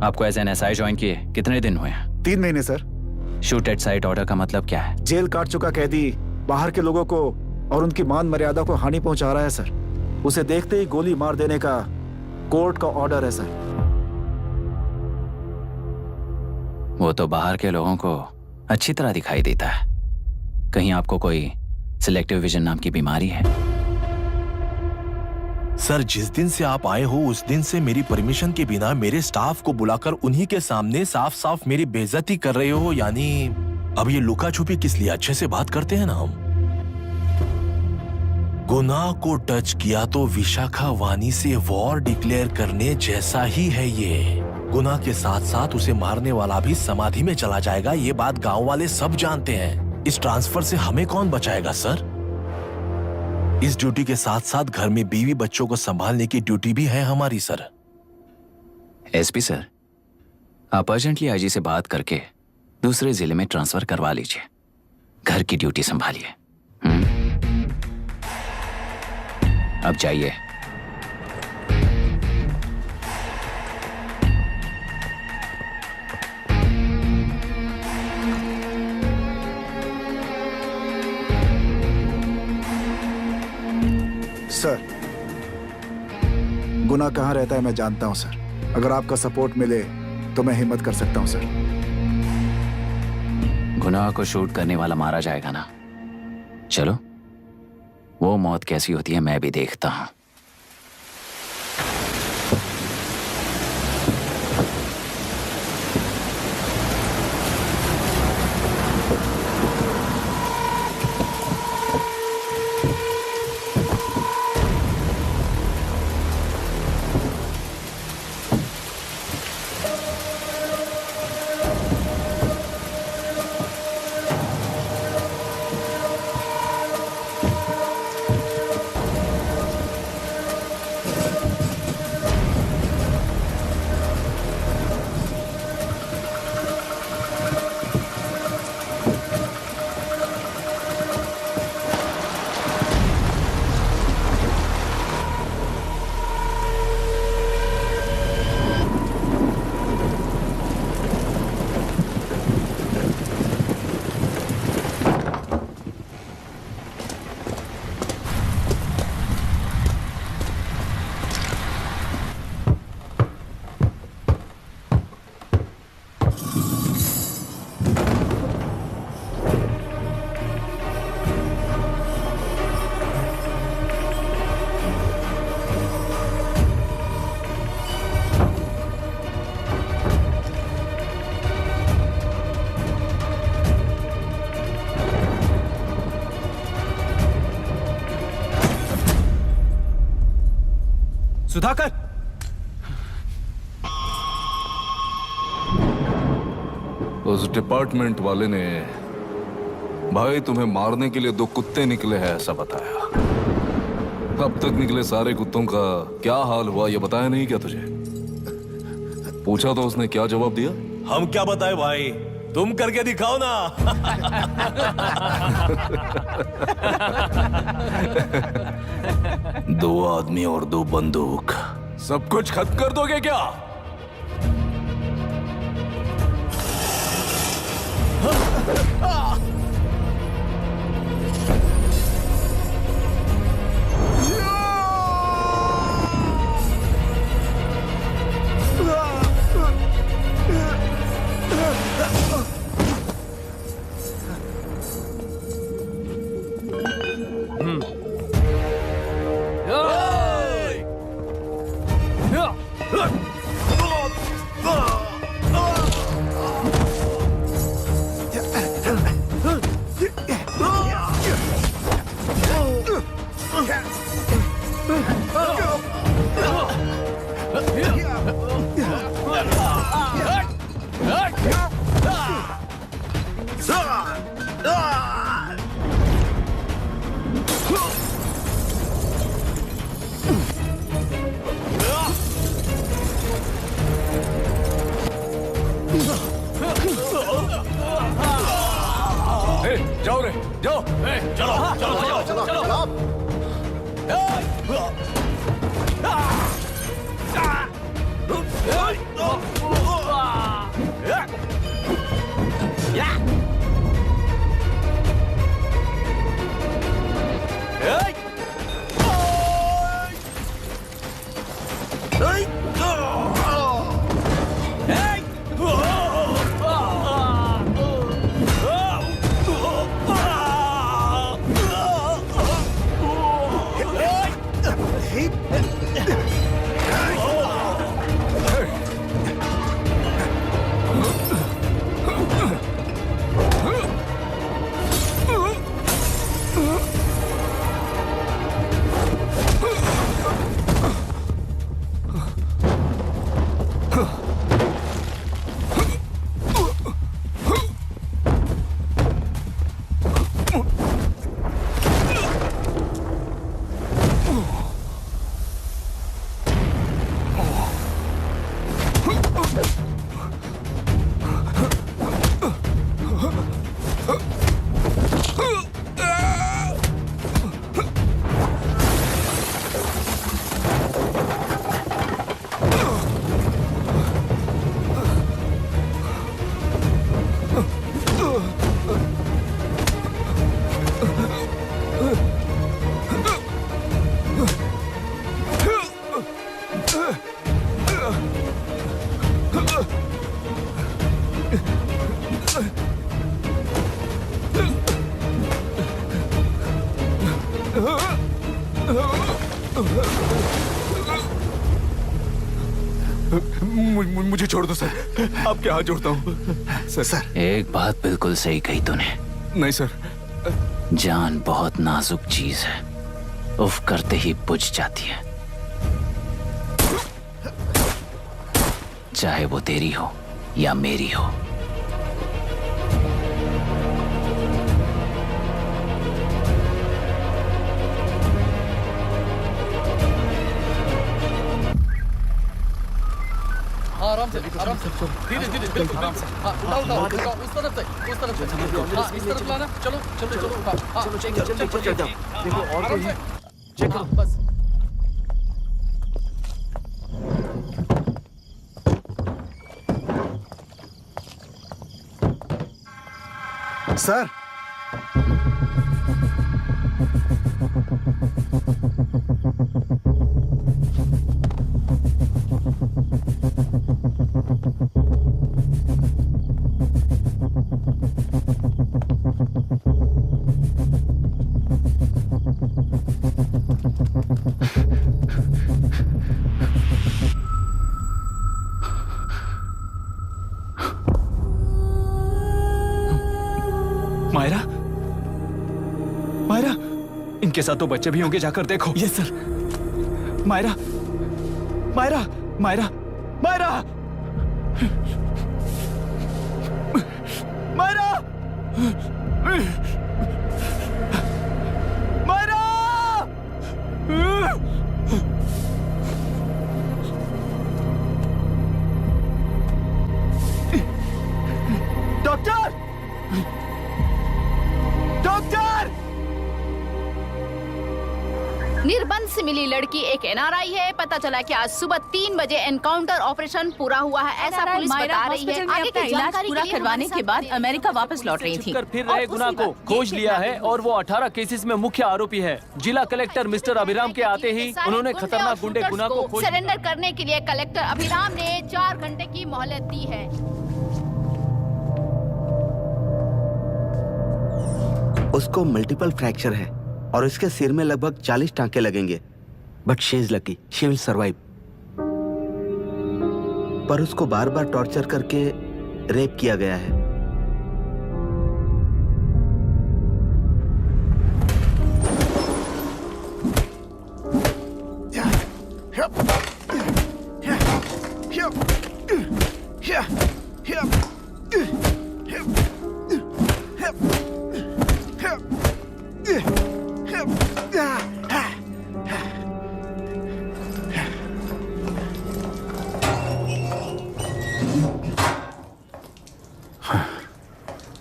आपको एज एन एसआई ज्वाइन किए कितने दिन हुए हैं? 3 महीने sir. Shoot at site order का मतलब क्या है? जेल काट चुका कैदी बाहर के लोगों को और उनकी मान मर्यादा को हानि पहुंचा रहा है सर। उसे देखते ही गोली मार देने का कोर्ट का ऑर्डर है सर। वो तो बाहर के लोगों को अच्छी तरह दिखाई देता है। कहीं आपको कोई सिलेक्टिव विजन नाम की बीमारी है? सर, जिस दिन से आप आए हो उस दिन से मेरी परमिशन के बिना मेरे स्टाफ को बुलाकर उन्हीं के सामने साफ साफ मेरी बेइज्जती कर रहे हो। यानी अब ये लुका छुपी किस लिए? अच्छे से बात करते हैं ना हम। गुनाह को टच किया तो विशाखा वानी से वॉर डिक्लेयर करने जैसा ही है ये। गुनाह के साथ साथ उसे मारने वाला भी समाधि में चला जाएगा। ये बात गांव वाले सब जानते हैं। इस ट्रांसफर से हमें कौन बचाएगा सर? इस ड्यूटी के साथ साथ घर में बीवी बच्चों को संभालने की ड्यूटी भी है हमारी सर। एसपी सर, आप अर्जेंटली आईजी से बात करके दूसरे जिले में ट्रांसफर करवा लीजिए। घर की ड्यूटी संभालिए। अब जाइए। सर, गुनाह कहाँ रहता है मैं जानता हूं सर। अगर आपका सपोर्ट मिले तो मैं हिम्मत कर सकता हूं सर। गुनाह को शूट करने वाला मारा जाएगा ना? चलो, वो मौत कैसी होती है मैं भी देखता हूं। उस डिपार्टमेंट वाले ने भाई तुम्हें मारने के लिए 2 कुत्ते निकले हैं ऐसा बताया। अब तक निकले सारे कुत्तों का क्या हाल हुआ ये बताया नहीं क्या तुझे? पूछा तो उसने क्या जवाब दिया? हम क्या बताए भाई, तुम करके दिखाओ ना। 2 आदमी और 2 बंदूक, सब कुछ खत्म कर दोगे क्या? जाओ रे, जाओ। चलो चलो चलो चलो चलो। मुझे छोड़ दो सर, आपके हाथ जोड़ता हूँ सर। एक बात बिल्कुल सही कही तूने। नहीं सर। जान बहुत नाजुक चीज है, उफ करते ही बुझ जाती है, चाहे वो तेरी हो या मेरी हो। आराम से धीरे धीरे बिल्कुल आराम से। उठाओ उस तरफ से इस तरफ लाना। चलो चलो चलो चलो देखो और कोई चेक करो बस। सर मायरा, मायरा, इनके साथ तो बच्चे भी होंगे, जाकर देखो। Yes sir. मायरा, मायरा, मायरा, मायरा। मिली लड़की एक NRI है। पता चला कि आज सुबह 3 बजे एनकाउंटर ऑपरेशन पूरा हुआ है, ऐसा पुलिस बता रही है। आगे की इलाज पूरा करवाने के बाद अमेरिका वापस लौट रही थी। फिर रहे गुना को खोज लिया है और वो 18 केसेस में मुख्य आरोपी है। जिला कलेक्टर मिस्टर अभिराम के आते ही उन्होंने खतरनाक गुंडे गुना को खोज सरेंडर करने के लिए कलेक्टर अभिराम ने 4 घंटे की मोहलत दी है। उसको मल्टीपल फ्रैक्चर है और इसके सिर में लगभग 40 टांके लगेंगे, but she is lucky, she will survive. पर उसको बार बार टॉर्चर करके रेप किया गया है।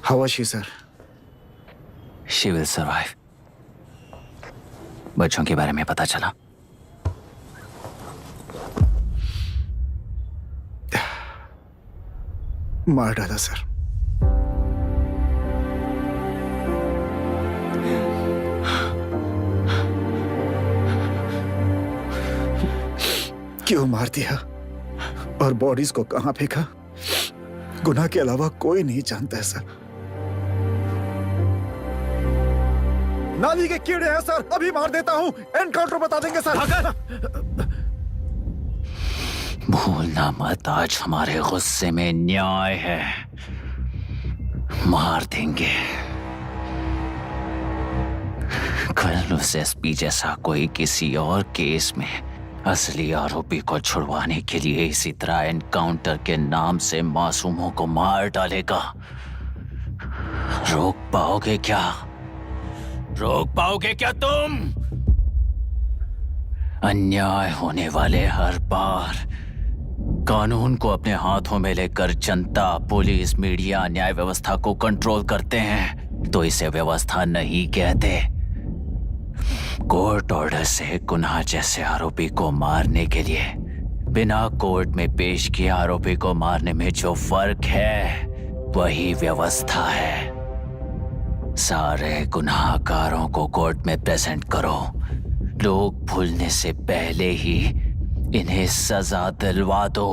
How was she, sir? She will survive. बच्चों के बारे में पता चला? मार डाला सर। क्यों मार दिया और बॉडीज को कहां फेंका, गुनाह के अलावा कोई नहीं जानता है सर। नाली के कीड़े हैं सर, अभी मार देता हूं, एनकाउंटर बता देंगे सर। भूलना मत, आज हमारे गुस्से में न्याय है, मार देंगे। कल उस एसपी जैसा कोई किसी और केस में असली आरोपी को छुड़वाने के लिए इसी तरह एनकाउंटर के नाम से मासूमों को मार डालेगा। रोक पाओगे क्या? रोक पाओगे क्या तुम? अन्याय होने वाले हर बार कानून को अपने हाथों में लेकर जनता, पुलिस, मीडिया, न्याय व्यवस्था को कंट्रोल करते हैं तो इसे व्यवस्था नहीं कहते। कोर्ट ऑर्डर से गुनाह जैसे आरोपी को मारने के लिए बिना कोर्ट में पेश किए आरोपी को मारने में जो फर्क है वही व्यवस्था है। सारे गुनाहगारों को कोर्ट में प्रेजेंट करो, लोग भूलने से पहले ही इन्हें सजा दिलवा दो।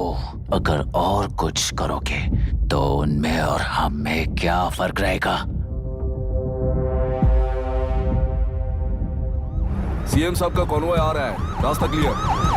अगर और कुछ करोगे तो उनमें और हम में क्या फर्क रहेगा? सीएम साहब का कॉन्वॉय आ रहा है, रास्ता क्लियर।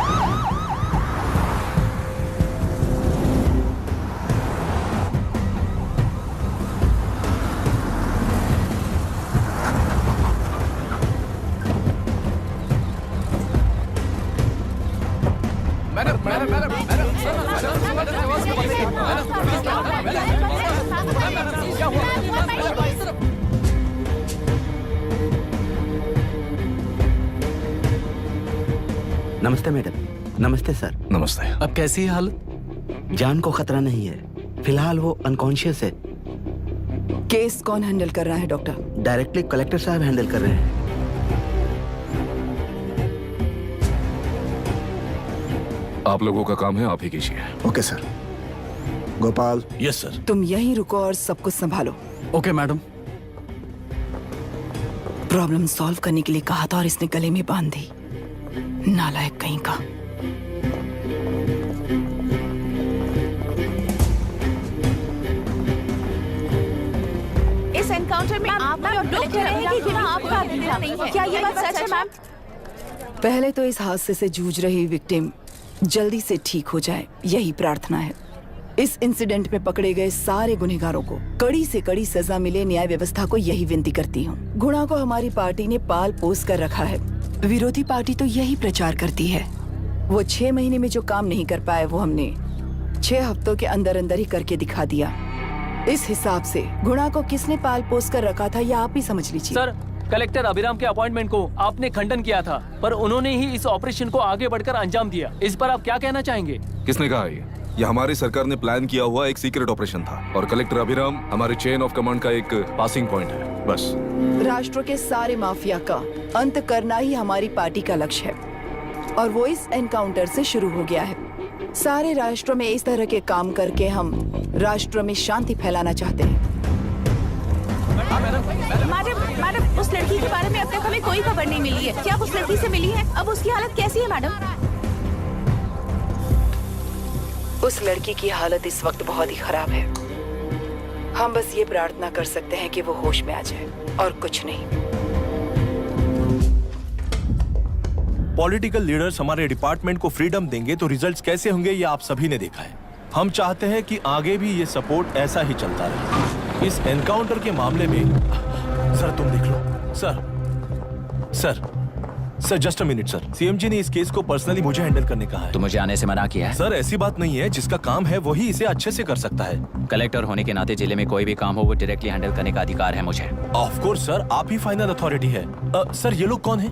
नमस्ते मैडम। नमस्ते सर। नमस्ते। अब कैसी है हालत? जान को खतरा नहीं है, फिलहाल वो अनकॉन्शियस है। केस कौन हैंडल कर रहा है डॉक्टर? डायरेक्टली कलेक्टर साहब हैंडल कर रहे हैं। आप लोगों का काम है, आप ही कीजिए। Okay sir. Gopal. Yes sir. तुम यहीं रुको और सब कुछ संभालो। Okay madam. प्रॉब्लम सॉल्व करने के लिए कहा था और इसने गले में बांध दी, नालायक कहीं का। इस एनकाउंटर में आप लोग कह रहे हैं कि आपका अधिकार नहीं है, क्या ये बात सच है मैम? पहले तो इस हादसे से जूझ रही विक्टिम जल्दी से ठीक हो जाए, यही प्रार्थना है। इस इंसिडेंट में पकड़े गए सारे गुनहगारों को कड़ी से कड़ी सजा मिले, न्याय व्यवस्था को यही विनती करती हूँ। गुना को हमारी पार्टी ने पाल पोस कर रखा है, विरोधी पार्टी तो यही प्रचार करती है। वो 6 महीने में जो काम नहीं कर पाए वो हमने 6 हफ्तों के अंदर अंदर ही करके दिखा दिया। इस हिसाब से गुना को किसने पाल पोस कर रखा था यह आप ही समझ लीजिए। सर, कलेक्टर अभिराम के अपॉइंटमेंट को आपने खंडन किया था, पर उन्होंने ही इस ऑपरेशन को आगे बढ़कर अंजाम दिया। इस पर आप क्या कहना चाहेंगे? किसने कहा ये हमारी सरकार ने प्लान किया हुआ एक सीक्रेट ऑपरेशन था और कलेक्टर अभिराम हमारे चेन ऑफ कमांड का एक पासिंग पॉइंट है, बस। राष्ट्र के सारे माफिया का अंत करना ही हमारी पार्टी का लक्ष्य है। और वो इस एनकाउंटर से शुरू हो गया है। सारे राष्ट्रों में इस तरह के काम करके हम राष्ट्र में शांति फैलाना चाहते हैं। मैडम, उस लड़की के बारे में अब तक हमें कोई खबर नहीं मिली है। क्या उस लड़की से मिली है? अब उसकी हालत कैसी है मैडम? उस लड़की की हालत इस वक्त बहुत ही खराब है। हम बस ये प्रार्थना कर सकते हैं कि वो होश में आ जाए और कुछ नहीं। पॉलिटिकल लीडर्स हमारे डिपार्टमेंट को फ्रीडम देंगे तो रिजल्ट्स कैसे होंगे ये आप सभी ने देखा है। हम चाहते हैं कि आगे भी ये सपोर्ट ऐसा ही चलता रहे। इस एनकाउंटर के मामले में सर तुम देख लो। Sir just a minute sir. CM ji ने इस केस को पर्सनली मुझे हैंडल करने कहा है। तो मुझे आने से मना किया है? सर ऐसी बात नहीं है, जिसका काम है वही इसे अच्छे से कर सकता है। कलेक्टर होने के नाते जिले में कोई भी काम हो वो डायरेक्टली हैंडल करने का अधिकार है मुझे। ऑफ कोर्स सर, आप ही फाइनल अथॉरिटी है। सर ये लोग कौन है?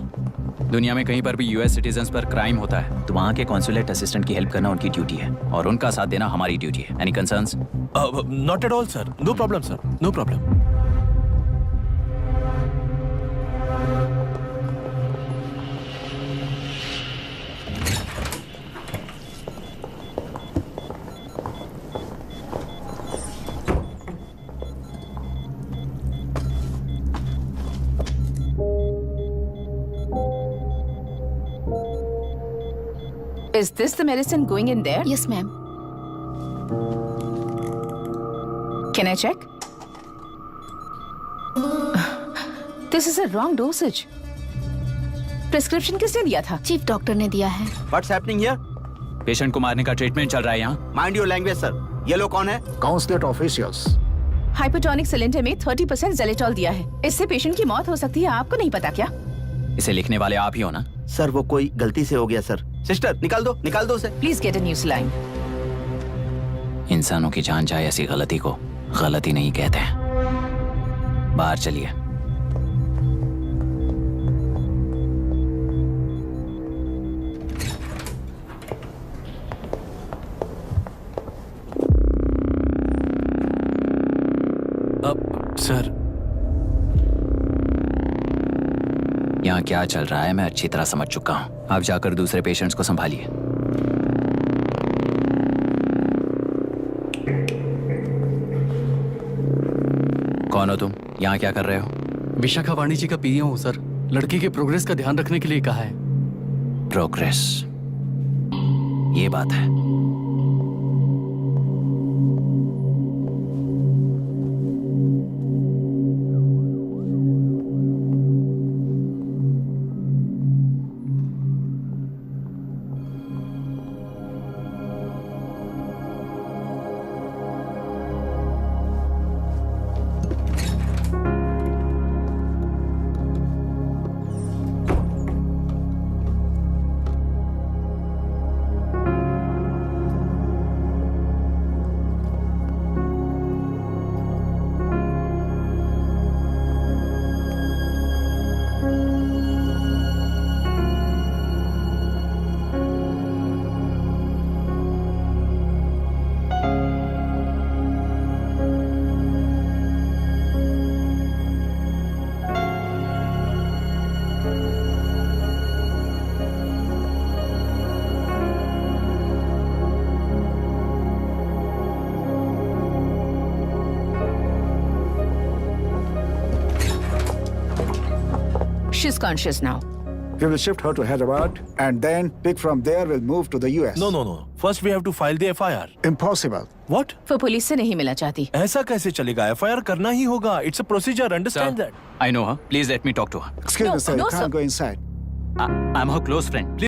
दुनिया में कहीं पर भी यूएस सिटीजन्स पर क्राइम होता है तो वहाँ के कॉन्सुलेट असिस्टेंट की हेल्प करना उनकी ड्यूटी है और उनका साथ देना हमारी ड्यूटी है। Any concerns? Not at all sir, no problem sir, no problem. Is this the medicine going in there? Yes ma'am. Can I check? This is a wrong dosage. Prescription किसने दिया था? चीफ डॉक्टर ने दिया है। What's happening here? Patient को मारने का treatment चल रहा है यहाँ। Mind your language, sir. ये लोग कौन है? Consulate officials. हाइपोटोनिक सिलेंडर में 30% जेलेटॉल दिया है। इससे पेशेंट की मौत हो सकती है। आपको नहीं पता क्या? इसे लिखने वाले आप ही हो ना? सर वो कोई गलती से हो गया सर। सिस्टर निकाल दो उसे। Please get a new saline. इंसानों की जान जाए ऐसी गलती को गलती नहीं कहते हैं। बाहर चलिए। अब सर यहाँ क्या चल रहा है मैं अच्छी तरह समझ चुका हूँ। आप जाकर दूसरे पेशेंट्स को संभालिए। कौन हो तुम? यहाँ क्या कर रहे हो? विशाखा वाणी जी का पीए हूँ सर। लड़की के प्रोग्रेस का ध्यान रखने के लिए कहा है। प्रोग्रेस, ये बात है। She's conscious now. We will shift her to Hyderabad and then pick from there. We'll move to the US. No. First we have to file the FIR. Impossible. What? वो पुलिस से नहीं मिलना चाहती। ऐसा कैसे चलेगा? FIR करना ही होगा। It's a procedure. Understand that? I know her. Please let me talk to her. Excuse No, me, sir. no, You can't sir. go inside. I'm her close friend. Please